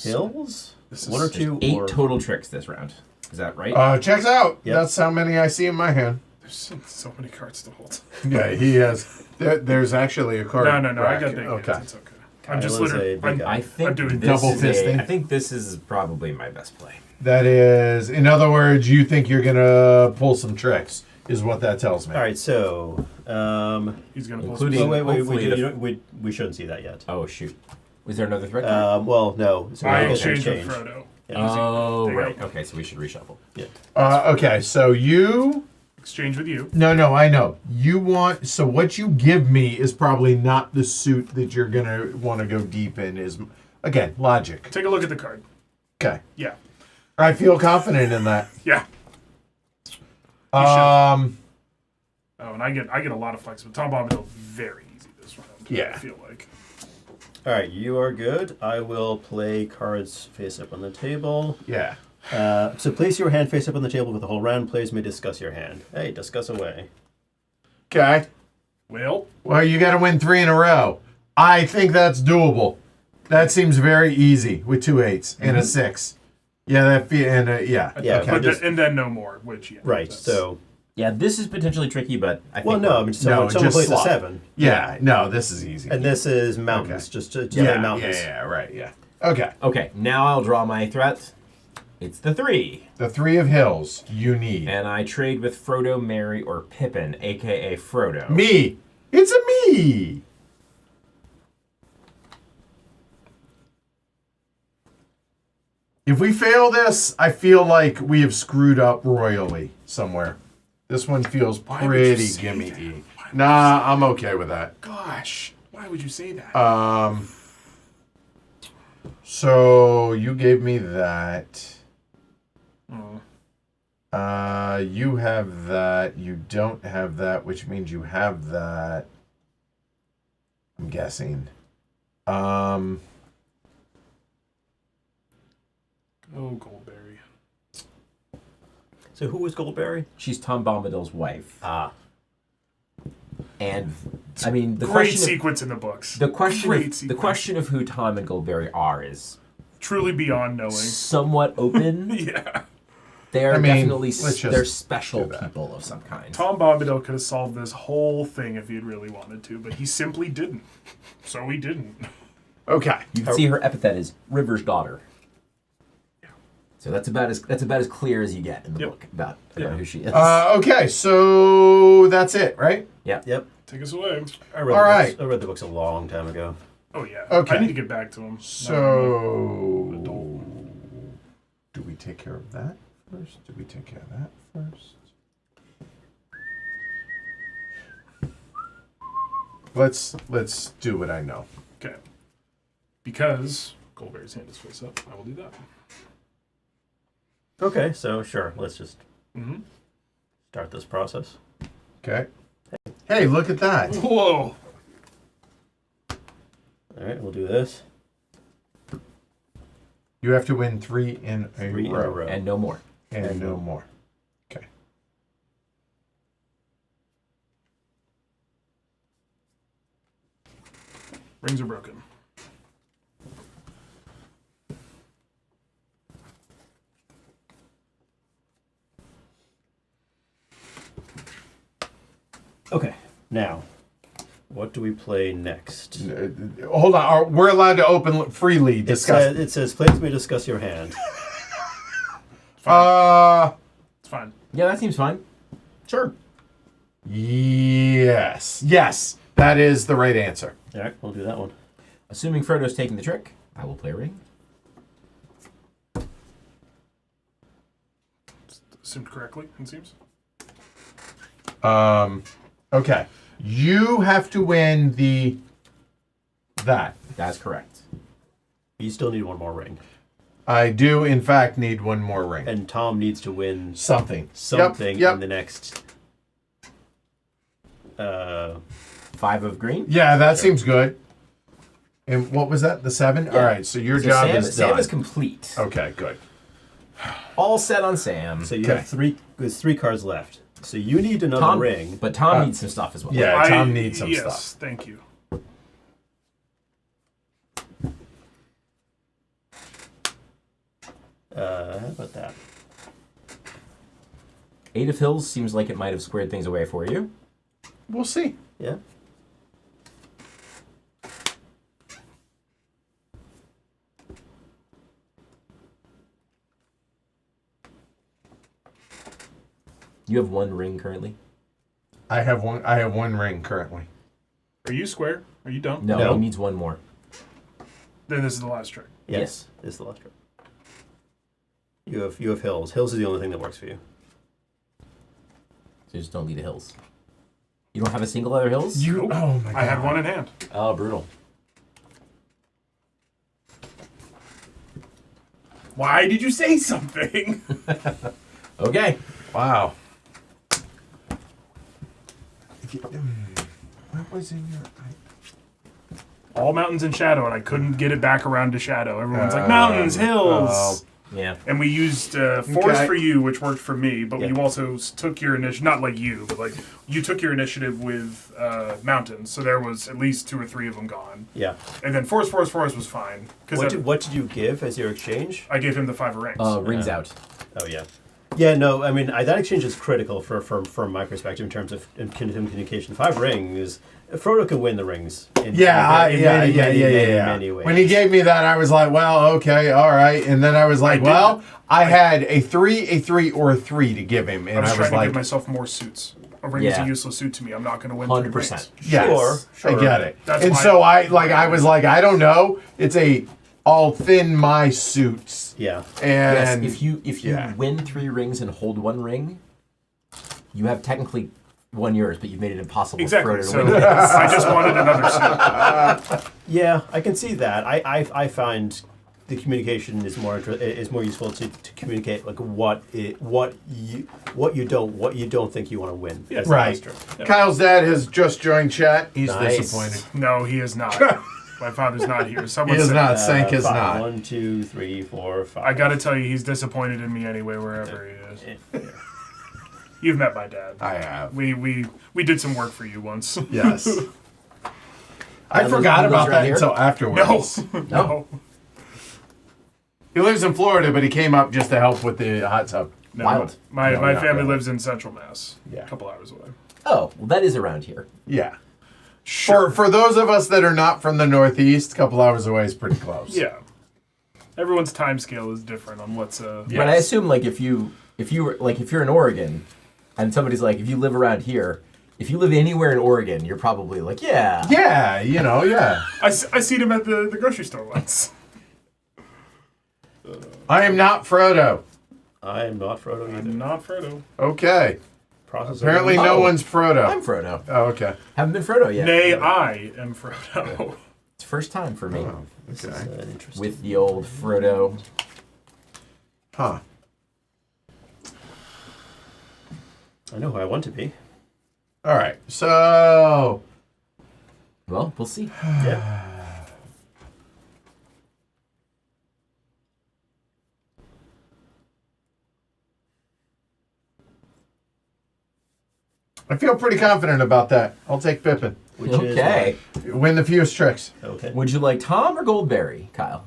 Hills? This is- 1 or There's 2 8 or total tricks this round. Is that right? Checks out. Yep. That's how many I see in my hand. There's so many cards to hold. Yeah, he has. There's actually a card. No, I rack. got big Okay. hands. It's okay. I'm just Kyle is literally. a big guy. I think I'm doing this double is fisting. I think this is probably my best play. That is, in other words, you think you're gonna pull some tricks, is what that tells me. All right, so He's gonna pull Including- some. wait, hopefully the- we shouldn't see that yet. Oh shoot. Was there another threat card? Well, no. So I we'll get exchanged with exchange. Frodo. Oh There you right. go. Okay, so we should reshuffle. Yeah. Okay, so you. Exchange with you. No, I know. You want. So what you give me is probably not the suit that you're gonna want to go deep in. Is again logic. Take a look at the card. Okay, Yeah. I feel confident in that. Yeah. Oh, and I get a lot of flexibility. Tom Bombadil very easy this round. Yeah. I feel like. All right, you are good. I will play cards face up on the table. Yeah. So place your hand face up on the table for the whole round. Players may discuss your hand. Hey, discuss away. Okay. Well, Well, you got to win 3 in a row. I think that's doable. That seems very easy with 2 8s and a 6. Yeah, yeah. Yeah, Okay. But and then no more, which, yeah. Right. that's- So, Yeah, this is potentially tricky, but I think. well, no. I mean, No, someone just plays a slot. 7, Yeah, no, this is easy. and this is mountains. Okay. Just yeah, play mountains. right, yeah. Okay. Okay, now I'll draw my threat. It's the 3. The 3 of hills you need. And I trade with Frodo, Merry, or Pippin, aka Frodo. Me. It's a me. If we fail this, I feel like we have screwed up royally somewhere. This one feels would you pretty say gimmicky. Nah, I'm okay with that. Gosh, why would you say that? So you gave me that. Oh. You have that. You don't have that, which means you have that. I'm guessing. Oh, Goldberry. So who was Goldberry? She's Tom Bombadil's wife. Ah. And I mean the Great question sequence in the books. the question Great of, the sequence. question of who Tom and Goldberry are is Truly beyond knowing. somewhat open. Yeah. They are I mean, definitely let's just they're special do that. people of some kind. Tom Bombadil could have solved this whole thing if he had really wanted to, but he simply didn't. So he didn't. Okay. You can see her epithet is River's daughter. So that's about as clear as you get in the Yep. book about Yeah. who she is. Okay, so that's it, right? yeah. Yep. Take us away. I read All the right. books. I read the books a long time ago. Oh, yeah. Okay. I need to get back to him. So, Adult. do we take care of that first? Do we take care of that first? Let's do what I know. Okay. Because Goldberry's hand is face up, I will do that. Okay, so sure, let's just Mm-hmm. start this process. Okay. Hey, look at that. Whoa! All right, we'll do this. You have to win 3 in a 3 in a row. And no more. And no more. Okay. Rings are broken. Okay, now, what do we play next? Hold on. We're allowed to open freely discuss. It says, please may discuss your hand. It's fine. Yeah, that seems fine. Sure. Yes. Yes. That is the right answer. All right, we'll do that one. Assuming Frodo's taking the trick, I will play a ring. Assumed correctly, it seems. Okay. You have to win that. That's correct. You still need one more ring. I do, in fact, need one more ring. And Tom needs to win Something. something Yep. in the next... 5 of green. Yeah, that seems good. And what was that? The 7? All right, so your So job Sam, is Sam done. is complete. Okay, good. All set on Sam. So you Okay. have there's 3 cards left. So you need another ring. But Tom needs some stuff as well. Yeah, Tom needs some yes, stuff. thank you. How about that? 8 of Hills seems like it might have squared things away for you. We'll see. Yeah. You have 1 ring currently. I have one ring currently. Are you square? Are you done? No, he needs 1 more. Then this is the last trick. Yes. This is the last trick. You have hills. Hills is the only thing that works for you. So you just don't lead the hills. You don't have a single other hills? You. Oh my god. I had one in hand. Oh, brutal. Why did you say something? Okay. Wow. What was in your? All mountains and shadow, and I couldn't get it back around to shadow. Everyone's like, mountains, hills. Yeah. And we used force Okay. for you, which worked for me, but Yeah. you also took your initiative, not like you, but like you took your initiative with mountains, so there was at least 2 or 3 of them gone. Yeah. And then force was fine, because What did you give as your exchange? I gave him the 5 of rings. Rings out. Oh yeah. Yeah, no, I mean that exchange is critical from my perspective in terms of communication. 5 rings, Frodo can win the rings. In many ways. When he gave me that, I was like, well, okay, all right. And then I was like, I had a 3, or a 3 to give him. And I was trying to like, give myself more suits. A ring is a useless suit to me. I'm not going to win 3 rings. yes, Sure. I get it. That's and why- so I was like, I don't know. I'll thin my suits. Yeah. And Yes, if you yeah. win 3 rings and hold 1 ring, you have technically won yours, but you've made it impossible Exactly. for Frodo to So win. I just wanted another suit. Yeah, I can see that. I find the communication is more useful to communicate like what you don't think you want to win. Yes, right. that's true. Kyle's dad has just joined chat. He's Nice. disappointed. No, he is not. My father's not here. Someone He is said- not. Sank is 5. not. 1, 2, 3, 4, 5. I got to tell you, he's disappointed in me anyway, wherever he is. Yeah. You've met my dad. I have. We did some work for you once. Yes. I And forgot he lives about around that here? until afterwards. No. He lives in Florida, but he came up just to help with the hot tub. No. Wild. My No, my not family really. lives in Central Mass. Yeah. A couple hours away. Oh, well, that is around here. Yeah. Sure. For those of us that are not from the Northeast, a couple hours away is pretty close. Yeah. Everyone's time scale is different on what's Yeah. But I Yes. assume like if you're in Oregon, and somebody's like, if you live around here, if you live anywhere in Oregon, you're probably like, yeah. Yeah, yeah. I seen him at the grocery store once. I am not Frodo. I am not Frodo either. I'm not Frodo. Okay. Process of Apparently elimination. no Oh. one's Frodo. I'm Frodo. Oh, okay. Haven't been Frodo yet. Nay, I am Frodo. It's first time for me Oh, This is okay. interesting. with the old Frodo. Huh. I know who I want to be. All right. So, Well, we'll see. Yeah. I feel pretty confident about that. I'll take Pippin. Which Okay. Win the fewest tricks. is okay. Would you like Tom or Goldberry, Kyle?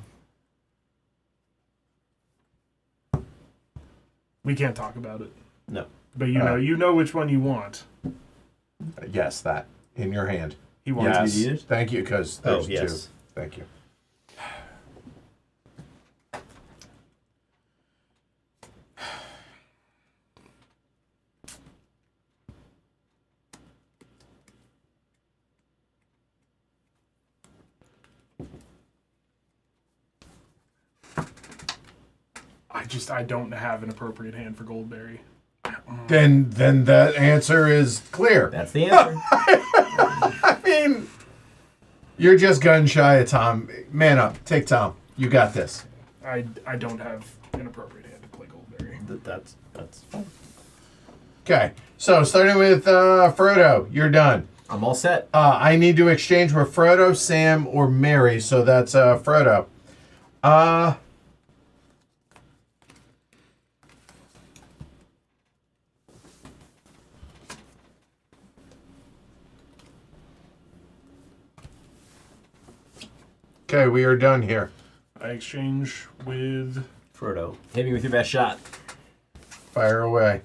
We can't talk about it. No. But you know which one you want. Yes, that. In your hand. He wants Yes. you need it? Thank you, because Oh, there's yes. two. Thank you. I don't have an appropriate hand for Goldberry. Then that answer is clear. That's the answer. I mean, you're just gun shy of Tom. Man up. Take Tom. You got this. I don't have an appropriate hand to play Goldberry. That's fine. Okay. So, starting with Frodo, you're done. I'm all set. I need to exchange with Frodo, Sam, or Mary. So that's Frodo. Okay, we are done here. I exchange with Frodo. Hit me with your best shot. Fire away.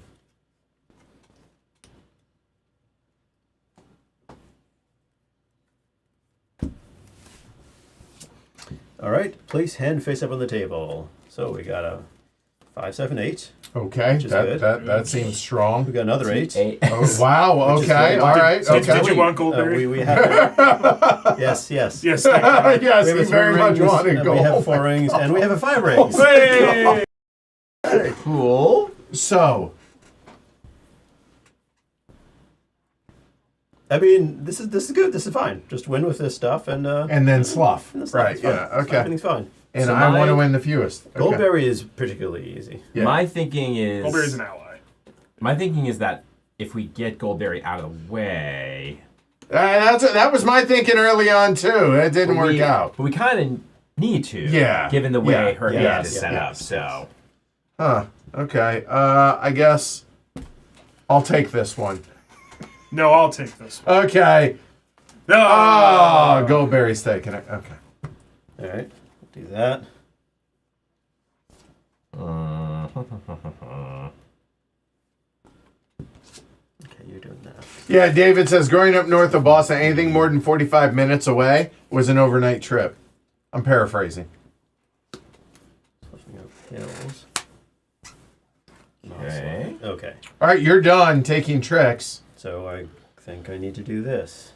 All right. Place hand face up on the table. So we got a 5, 7, 8. Okay, Which is good. that seems We strong. got another 8. Oh, wow. Which is Okay. good. All right. Did Okay. you want Goldberry? We have yes. Yes. yes, We we have very 3 much rings, wanted and we have gold. 4 rings, and we have a 5 rings. Hey! Cool. So, I mean, this is good. This is fine. Just win with this stuff, and then slough. and the stuff Right. is fine. Yeah. Okay. Everything's fine. And So I want to my- win the fewest. Okay. Goldberry is particularly easy. Yeah. My thinking is Goldberry's an ally. my thinking is that if we get Goldberry out of the way, That was my thinking early on too. It didn't work out. But we kind of need to. Yeah. Given the way Yeah. her Yes, hand is set up. yes, So. Huh. Okay. I guess I'll take this one. No, I'll take this one. Okay. No! Oh, Goldberry's taking it. Okay. All right, do that. Okay, you're doing that. Yeah, David says growing up north of Boston, anything more than 45 minutes away was an overnight trip. I'm paraphrasing. Flushing out pills. Okay. Okay, All right, you're done taking tricks. so I think I need to do this.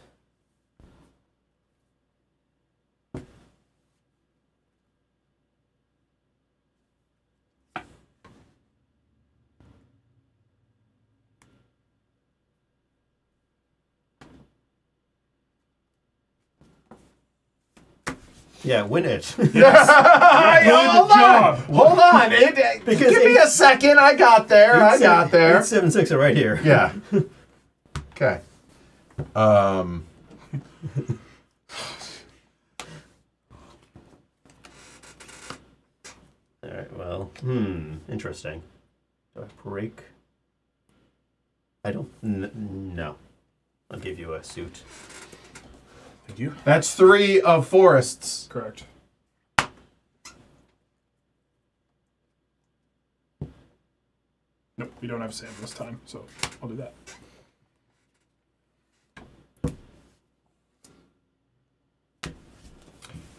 Yeah, win it. Hold Good on. job. Hold on. Because give me a second. I got there. I got there. 876 are right here. Yeah. Okay. All right. Well, interesting. Do I break? I don't. No. I'll give you a suit. Thank you. That's 3 of forests. Correct. Nope, we don't have Sam this time, so I'll do that.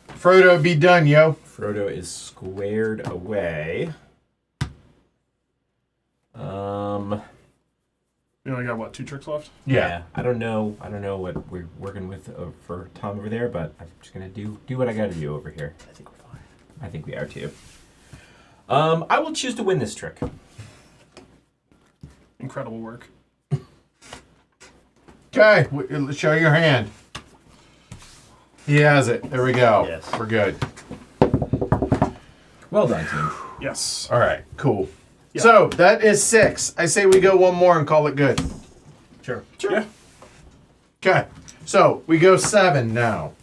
Frodo, be done, yo. Frodo is squared away. We only got, what, 2 tricks left? Yeah. I don't know what we're working with for Tom over there, but I'm just gonna do what I gotta do over here. I think we're fine. I think we are too. I will choose to win this trick. Incredible work. Okay, show your hand. He has it. There we go. Yes. We're good. Well done, team. Yes. All right, cool. Yeah. So that is 6. I say we go one more and call it good. Sure. Yeah. Okay, so we go 7 now.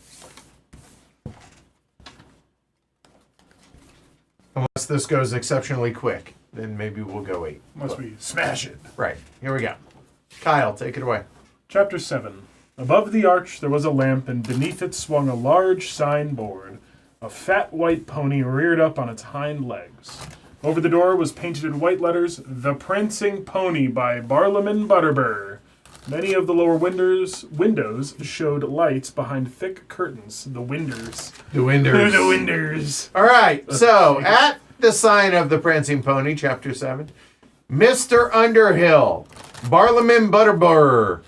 Unless this goes exceptionally quick, then maybe we'll go 8. Unless we smash it. Right, here we go. Kyle, take it away. Chapter 7. Above the arch there was a lamp, and beneath it swung a large signboard. A fat white pony reared up on its hind legs. Over the door was painted in white letters, "The Prancing Pony" by Barlaman Butterbur. Many of the lower windows showed lights behind thick curtains. The winders. The Winders. The winders. All right, so at the sign of the Prancing Pony, Chapter 7, Mr. Underhill, Barlaman Butterbur,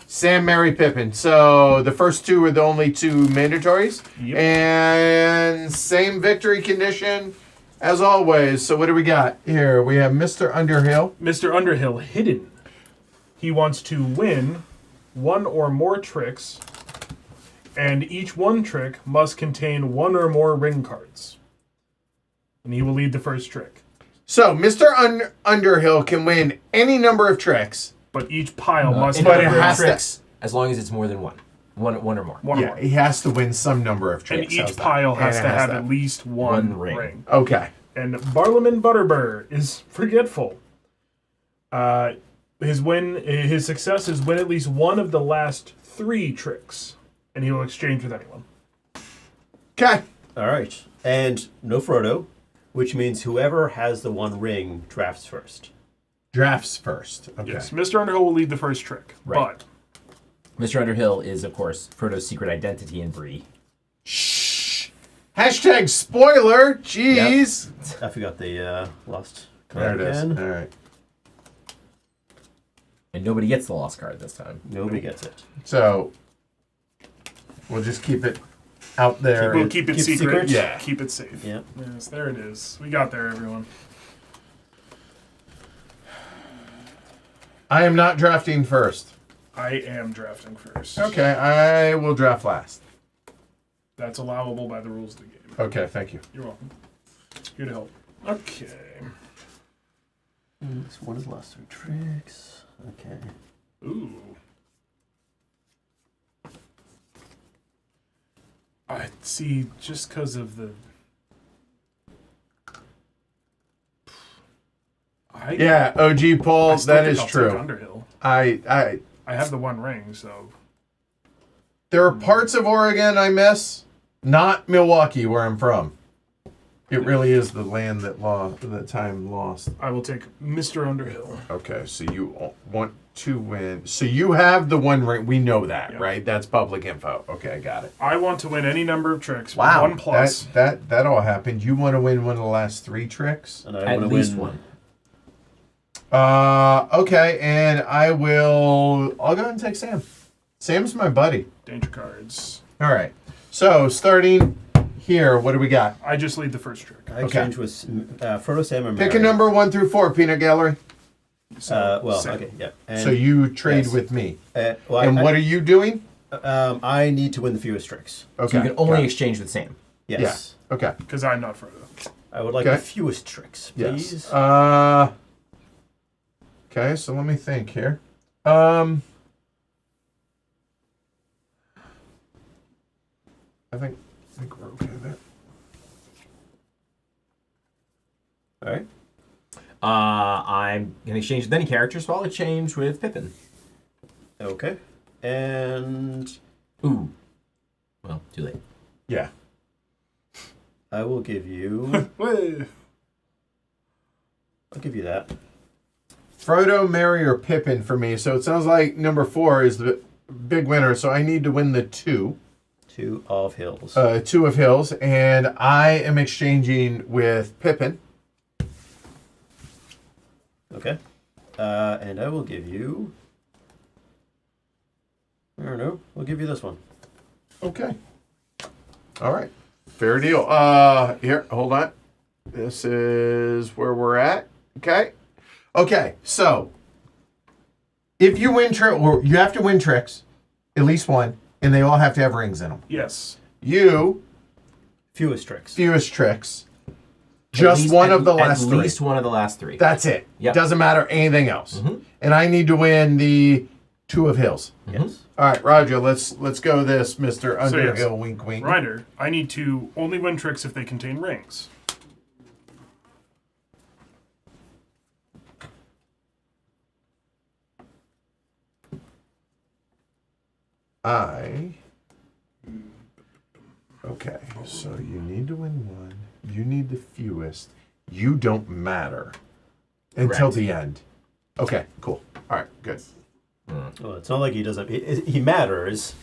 Sam, Mary, Pippin. So the first 2 are the only 2 mandatories. Yep. And same victory condition as always. So what do we got here? We have Mr. Underhill. Mr. Underhill, hidden. He wants to win 1 or more tricks, and each one trick must contain 1 or more ring cards. And he will lead the first trick. So Mr. Underhill can win any number of tricks. But each pile must but have it a ring has to- tricks, as long as it's more than one or more. one or Yeah, more. he has to win some number of And tricks. each How's that? pile And has it to have that. at least one One ring. ring. Okay. And Barlaman Butterbur is forgetful. His success is win at least one of the last 3 tricks, and he will exchange with anyone. Okay. All right. And no Frodo, which means whoever has the 1 ring drafts first. Drafts first. Okay. Yes, Mr. Underhill will lead the first trick, Right. but Mr. Underhill is, of course, Frodo's secret identity in Bree. Shh. Hashtag spoiler. Jeez. I forgot the lost There card it is. again. All right. And nobody gets the lost card this time. Nobody gets it. So we'll just keep it out there. we'll keep it keep secret. secret? Yeah. Keep it safe. Yeah. Yes, there it is. We got there, everyone. I am not drafting first. I am drafting first. Okay, I will draft last. That's allowable by the rules of the game. Okay, thank you. You're welcome. Here to help. Okay. This one is lost 3 tricks. Okay. Ooh. I see, just because of the... Yeah, OG Paul, I still that think is I'll true. take Underhill. I I have the One Ring, so... There are parts of Oregon I miss, not Milwaukee, where I'm from. It really is the land that time lost. I will take Mr. Underhill. Okay, so you want to win. So you have the One Ring. We know that, Yep. right? That's public info. Okay, I got it. I want to win any number of tricks. Wow, 1 plus. that all happened. You want to win one of the last 3 tricks? And I At want to least win one. Okay, and I'll go ahead and take Sam. Sam's my buddy. Danger cards. All right. So starting here, what do we got? I just lead the first trick. I exchange with Frodo, Sam, and Pick a Mary. number 1 through 4, Peanut Gallery. Well, Sam. okay, yeah. And, So you trade yes. with me. Well, And what are you doing? I need to win the fewest tricks. Okay. So you can only got it. exchange with Sam. Yes. Yeah. Okay. Because I'm not Frodo. I would like Okay. the fewest tricks, please. Yes. Okay, so let me think here. I think we're okay there. All right. I'm gonna exchange with any character, so I'll exchange with Pippin. Okay. And Ooh. Well, too late. Yeah. I will give you. Wait. I'll give you that. Frodo, Merry, or Pippin for me. So it sounds like number 4 is the big winner. So I need to win the 2. 2 of hills. 2 of Hills. And I am exchanging with Pippin. Okay. And I will give you. I don't know. We'll give you this one. Okay. All right. Fair deal. Here, hold on. This is where we're at. Okay. Okay. So, if you win or you have to win tricks, at least one, and they all have to have rings in them. Yes. You Fewest tricks. fewest tricks. Just one of the last At 3. least one of the last 3. That's it. Yep. Doesn't matter anything else. Mhm. And I need to win the 2 of Hills. Yes. All right, Roger. Let's go this, Mr. So, yes. Underhill. Wink, wink. Ryder, I need to only win tricks if they contain rings. Okay, so you need to win one. You need the fewest. You don't matter until Correct. the end. Okay, cool. All right, good. Well, it's not like he doesn't. He matters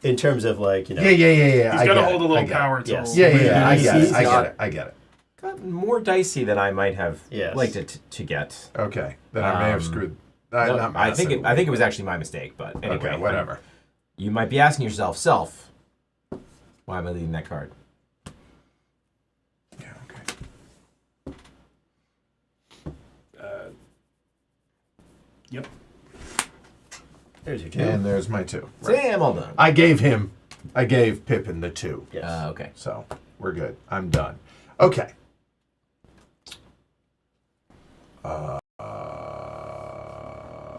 in terms of like, you know. Yeah. He's I got to get hold a it, I little get it. power till... Yes. Yeah. I He's- get it. he's I got- get it. I get it. Got more dicey than I might have Yes. liked it to get. Okay, then I may have screwed. No, not I think massively. I think it was actually my mistake, but anyway, Okay, whatever. You might be asking yourself, why am I leading that card? Yeah. Okay. Yep. There's your 2. And there's my 2. Right. Sam, all done. I gave Pippin the 2. Yes. Okay. So we're good. I'm done. Okay.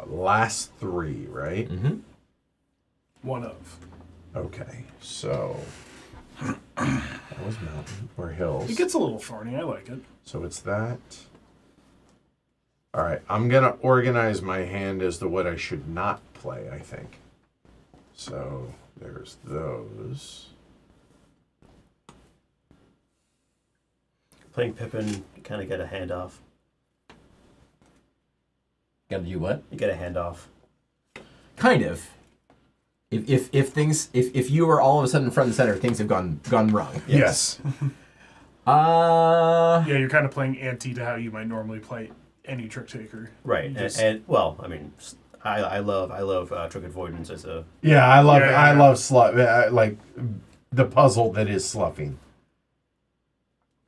Last 3, right? Mm-hmm. One of. Okay. So that was mountain or hills. It gets a little thorny. I like it. So it's that. All right. I'm gonna organize my hand as to what I should not play. I think. So there's those. Playing Pippin, you kind of get a handoff. Got to do what? You get a handoff. Kind of. If you are all of a sudden front and center, things have gone wrong. Yes. Yeah, you're kind of playing ante to how you might normally play any trick taker. Right. You just- And well, I mean, I love trick avoidance as a. Yeah. I love. Yeah, yeah, I yeah. love like the puzzle that is sloughing.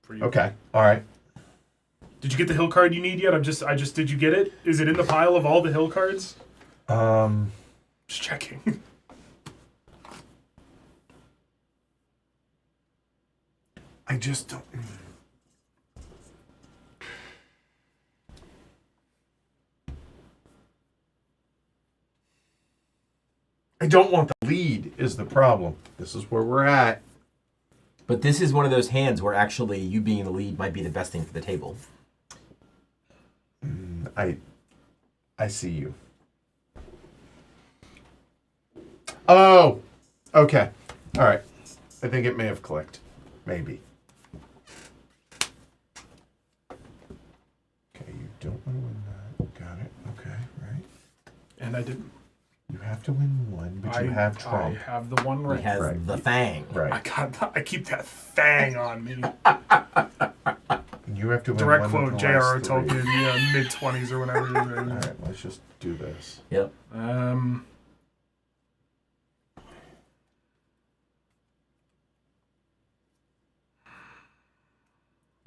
For you. Okay. All right. Did you get the hill card you need yet? I just did you get it? Is it in the pile of all the hill cards? Just checking. I just don't. I don't want the lead is the problem. This is where we're at. But this is one of those hands where actually you being the lead might be the best thing for the table. I see you. Oh, okay. All right. I think it may have clicked. Maybe. Okay, you don't want to win that. Got it. Okay, right. And I didn't. You have to win one, but you have Trump. I have the one He right. has Right. the fang. Right. I keep that thang on me. You have to win Direct one quote, with the J.R.R. last three. Tolkien, yeah, mid-20s or whatever. All right, let's just do this. Yep.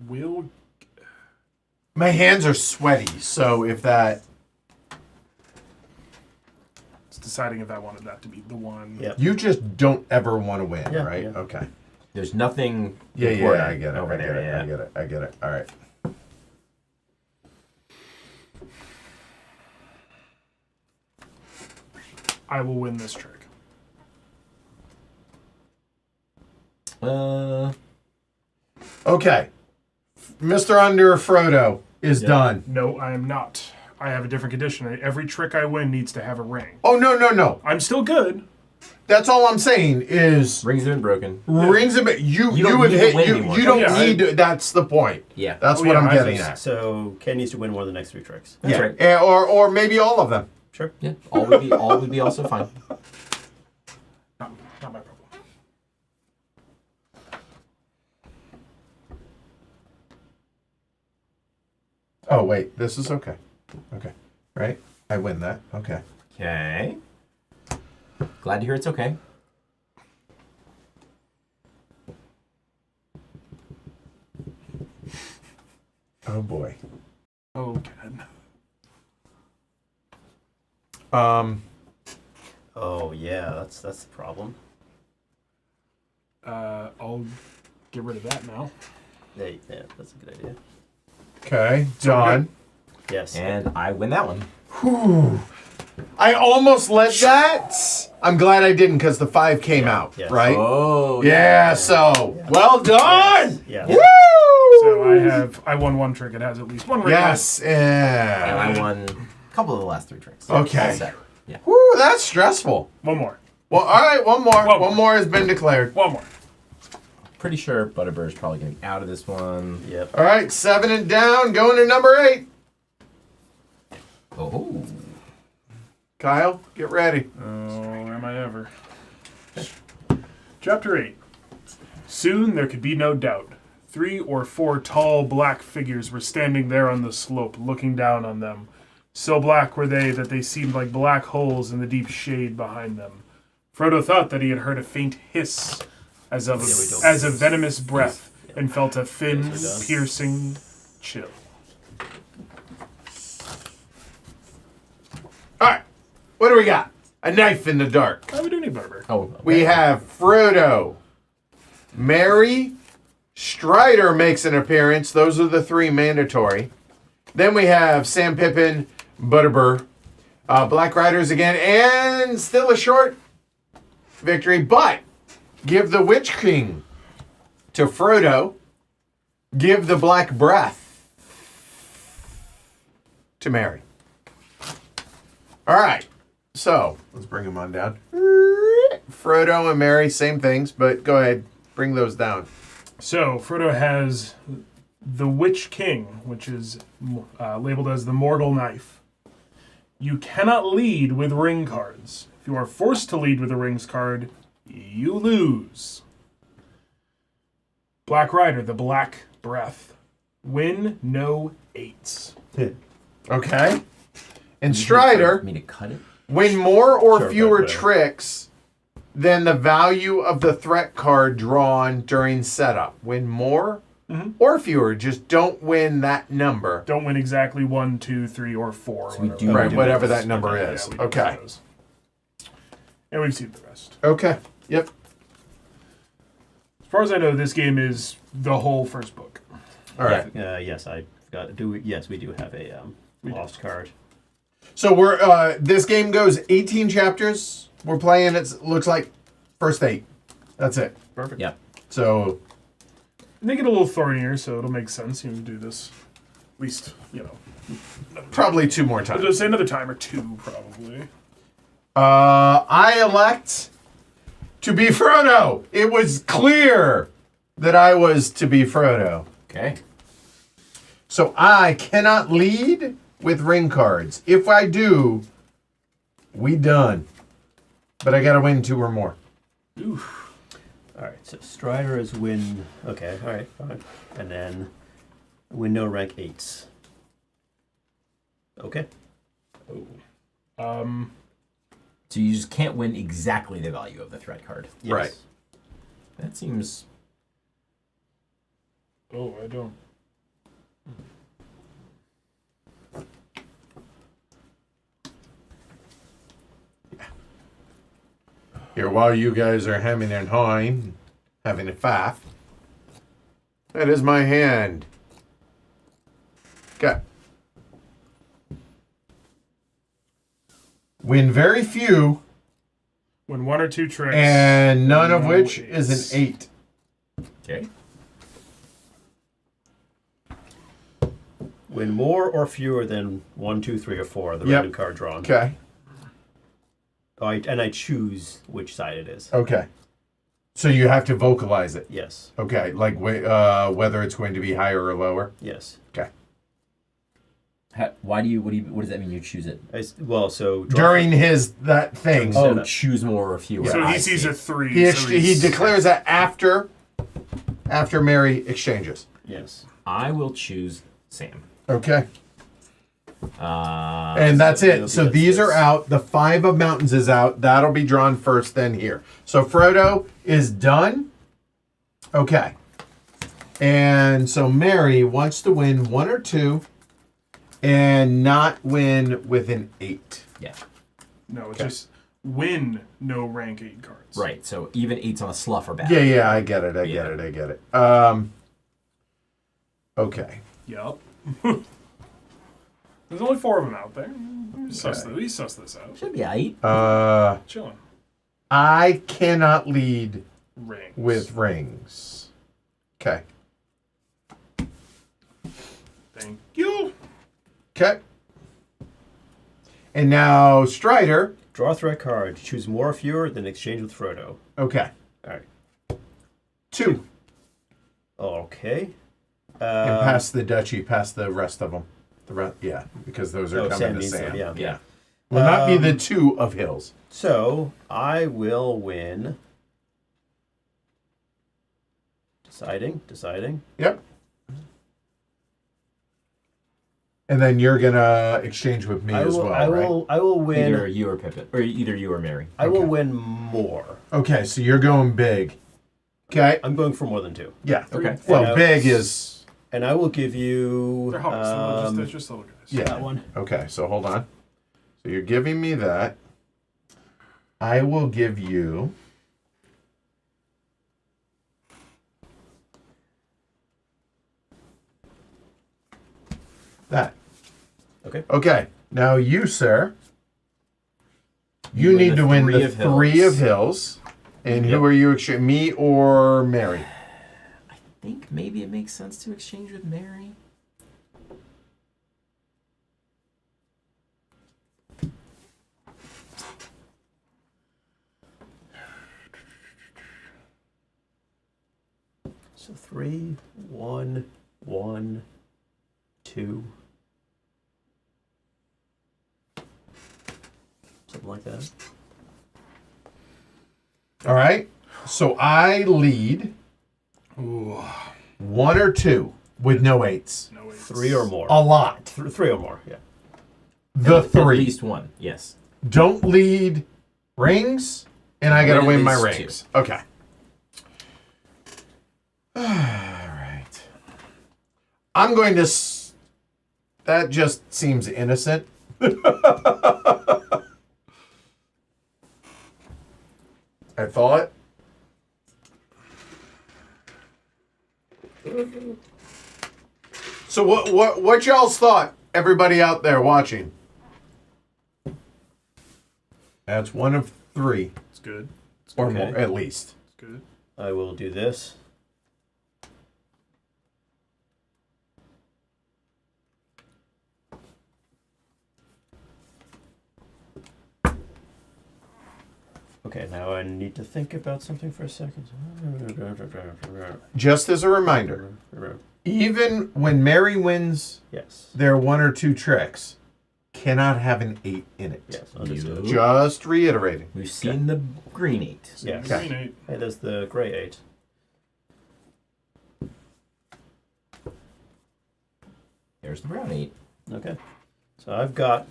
Will My hands are sweaty, so if that... it's deciding if I wanted that to be the one. Yep. You just don't ever want to win, Yeah, right? yeah. Okay. There's nothing Yeah, important I get it. over I get there. it. Yeah. I get it. I get it. All right. I will win this trick. Okay. Mr. Under Frodo is done. No, I am not. I have a different condition. Every trick I win needs to have a ring. Oh, no. I'm still good. That's all I'm saying is Rings have been broken. rings a bit. You don't have need to hit. win You anymore. don't Yeah, need to. That's the point. Yeah. That's Oh, what yeah, I'm I getting just- at. So Ken needs to win one of the next 3 tricks. That's yeah. right. Or maybe all of them. Sure. Yeah. All would be also fine. Not my problem. Oh wait, this is okay. Okay, right? I win that. Okay. Okay. Glad to hear it's okay. Oh boy. Oh, Ken. Oh yeah, that's the problem. I'll get rid of that now. Yeah, that's a good idea. Okay, done. Yes. And I win that one. Whew. I almost led that. I'm glad I didn't because the 5 came out, yes. right? Oh. Yeah, so well done. Yeah. Woo! So I won one trick. It has at least one ring. Yes. And Yeah. I won a couple of the last 3 tricks. Okay. All set. Yeah. Woo, that's stressful. One more. Well, all right, one more. One One more has been declared. One more. Pretty sure Butterbird's probably going to be out of this one. Yep. All right, 7 and down, going to number 8. Oh. Kyle, get ready. Oh, am I ever? Chapter 8. Soon there could be no doubt. 3 or 4 tall black figures were standing there on the slope, looking down on them. So black were they that they seemed like black holes in the deep shade behind them. Frodo thought that he had heard a faint hiss as of a venomous breath, and felt a thin, piercing chill. All right, what do we got? A knife in the dark. Oh, we do need Barber. Oh. Okay. We have Frodo, Merry, Strider makes an appearance. Those are the 3 mandatory. Then we have Sam Pippin, Butterbur, Black Riders again, and still a short victory. But give the Witch King to Frodo. Give the Black Breath to Merry. All right. So let's bring them on down. Frodo and Merry, same things, but go ahead, bring those down. So, Frodo has the Witch King, which is labeled as the Morgul Knife. You cannot lead with ring cards. If you are forced to lead with a rings card, you lose. Black Rider, the Black Breath. Win no 8s. Okay. And Strider, Me to cut it? win more or Sure, fewer but, tricks than the value of the threat card drawn during setup. Win more or fewer. Just don't win that number. Don't win exactly 1, 2, 3, or 4. So we do Right, do whatever those. that number Yeah, is. we do Okay. those. And we've seen the rest. Okay. Yep. As far as I know, this game is the whole first book. All right. Yes, I forgot. Yes, we do have a lost card. So we're this game goes 18 chapters. We're playing. It looks like first 8. That's it. Perfect. Yeah. So They get a little thornier, so it'll make sense to do this. At least, Probably 2 more times. I'll say another time or 2, probably. I elect to be Frodo. It was clear that I was to be Frodo. Okay. So I cannot lead with ring cards. If I do, we done. But I gotta win 2 or more. Oof. All right, so Strider is win. Okay, all right, fine. And then win no rank 8s. Okay. Oh. So you just can't win exactly the value of the threat card. Yes. Right. That seems... Oh, I don't. Here, while you guys are hemming and hawing, having a faff, that is my hand. Okay. Win very few, When 1 or 2 tricks. and none of No which eights. is an 8. Okay. Win more or fewer than 1, 2, 3, or 4. The Yep. random card drawn. Okay. And I choose which side it is. Okay. So you have to vocalize it. Yes. Okay, like whether it's going to be higher or lower. Yes. Okay. Why do you? What does that mean? You choose it. So During that thing, Oh, Oh, choose more or fewer. So I he sees see. a 3. he so he he's- declares that after Mary exchanges. Yes. I will choose Sam. Okay. Uh, And that's it'll it. be So this, these are this. out. The 5 of mountains is out. That'll be drawn first, then here. So Frodo is done. Okay. And so Mary wants to win 1 or 2 and not win with an 8. yeah. No, it's Okay. just win no rank 8 cards. Right. So even 8s on a sluff are bad. Yeah, I get it. I Yeah. get it. Okay. Yep. There's only 4 of them out there. We suss this out. Should be 8. Chilling. I cannot lead Rings. with rings. Okay. Thank you. Okay. And now Strider. Draw a threat card. Choose more or fewer than exchange with Frodo. Okay. All right. 2. Okay. And past the duchy, past the rest of them. Yeah, because those are coming Sam to needs Sam. them, yeah. Yeah. Will not be the 2 of hills. So I will win. Deciding. Yep. And then you're gonna exchange with me as well, right? I will win. Either you or Pippin, or either you or Mary. I will Okay. win more. Okay, so you're going big. Okay. I'm going for more than 2. Yeah. Okay. Well, And I- big is And I will give you. They're hogs. They're just little guys. yeah. That one. Okay, so hold on. So you're giving me that. I will give you that. Okay. Okay. Now you, sir, you win need the to win 3 the of 3 hills. of hills. And Yep. who are you exchanging? Me or Mary? I think maybe it makes sense to exchange with Mary. So 3, 1, 1, 2. Something like that. All right. So I lead Ooh. 1 or 2 with no 8s. No 8s. 3 or more. A lot. 3 or more. Yeah. The At 3. least 1. Yes. Don't lead rings, and I gotta Win at win my least rings. Okay. All right. I'm going to. That just seems innocent. I thought. So what y'all's thought? Everybody out there watching. That's 1 of 3 It's good. or Okay. more, at least. It's good. I will do this. Okay, now I need to think about something for a second. Just as a reminder, even when Mary wins Yes. their 1 or 2 tricks, cannot have an 8 in it. Yes, understood. Just reiterating. We've seen the green 8. Yes. Okay. Green 8. Hey, there's the gray 8. There's the brown 8. Okay. So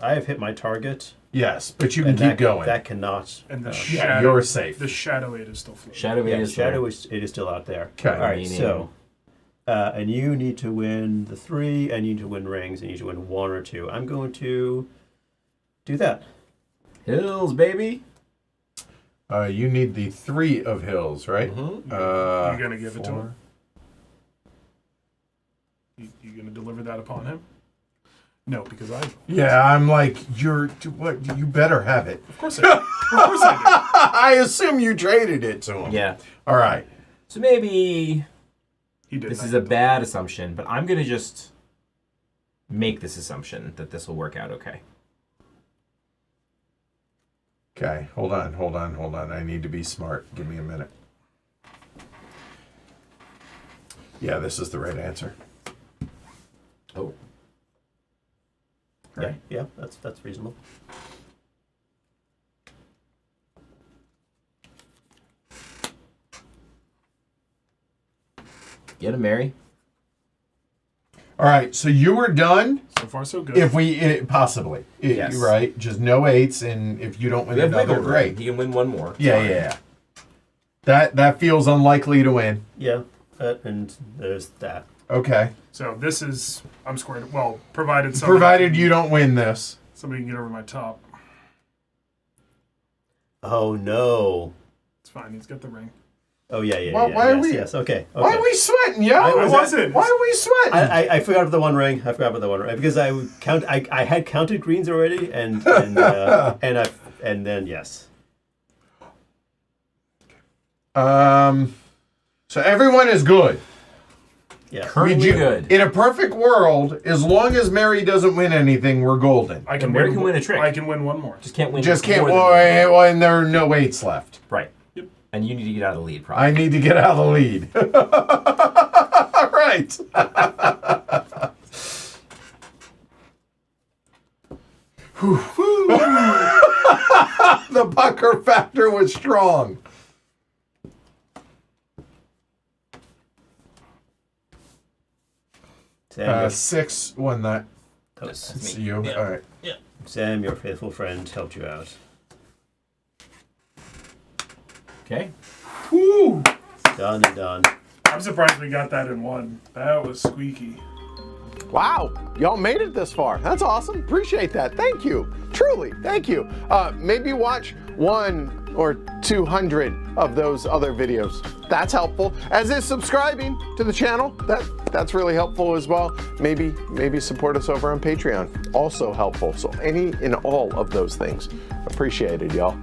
I have hit my target. Yes, but you can And keep that, going. That cannot. And the Yeah, shadow. you're safe. The shadow 8 is still floating. Shadow 8 Yeah, is shadow there. it is still out there. Okay. All right. Meaning- So, and you need to win the 3, and you need to win rings, and you need to win 1 or 2. I'm going to do that. Hills, baby. You need the 3 of hills, right? Mm-hmm. You gonna give it to 4. him? You gonna deliver that upon him? No, because I. Yeah, I'm like, what? You better have it. Of course I do. Of course I I assume you traded it to him. Yeah. All right. So maybe do. He did. this not is a get bad assumption, but I'm going to just make this assumption that this will work out okay. Okay, hold on. I need to be smart. Give me a minute. Yeah, this is the right answer. Oh. Yeah, yeah, that's reasonable. Get him, Mary. All right, so you were done. So far, so good. If we possibly, Yes. right? Just no 8s, and if you don't win We have another, wiggle room. great. He can win one more. Yeah, Fine. yeah. That feels unlikely to win. Yeah, and there's that. Okay, So this is. I'm squared. Well, provided you don't win this. somebody can get over my top. Oh no. It's fine. He's got the ring. Oh yeah, yeah, Why- yeah. why are yes, we- yes. Okay. Why are we sweating, yo? I wasn't. Why are we sweating? I forgot about the one ring. I forgot about the one ring because I had counted greens already, and then yes. So everyone is good. Yeah. Currently good. In a perfect world, as long as Mary doesn't win anything, we're golden. I can Mary can win a trick. I can win one more. Just can't win. Just can't. more than one. Well, and there are no 8s left. Right. Yep. And you need to get out of the lead, probably. I need to get out of the lead. All right. The pucker factor was strong. Sam, 6 won that. That's It's me. you. Yeah. All right. Sam, your faithful friend, helped you out. Okay. Woo. Done and done. I'm surprised we got that in one. That was squeaky. Wow, y'all made it this far. That's awesome. Appreciate that. Thank you. Truly, thank you. Maybe watch 100 or 200 of those other videos. That's helpful. As is subscribing to the channel. That's really helpful as well. Maybe support us over on Patreon. Also helpful. So any and all of those things. Appreciate it, y'all.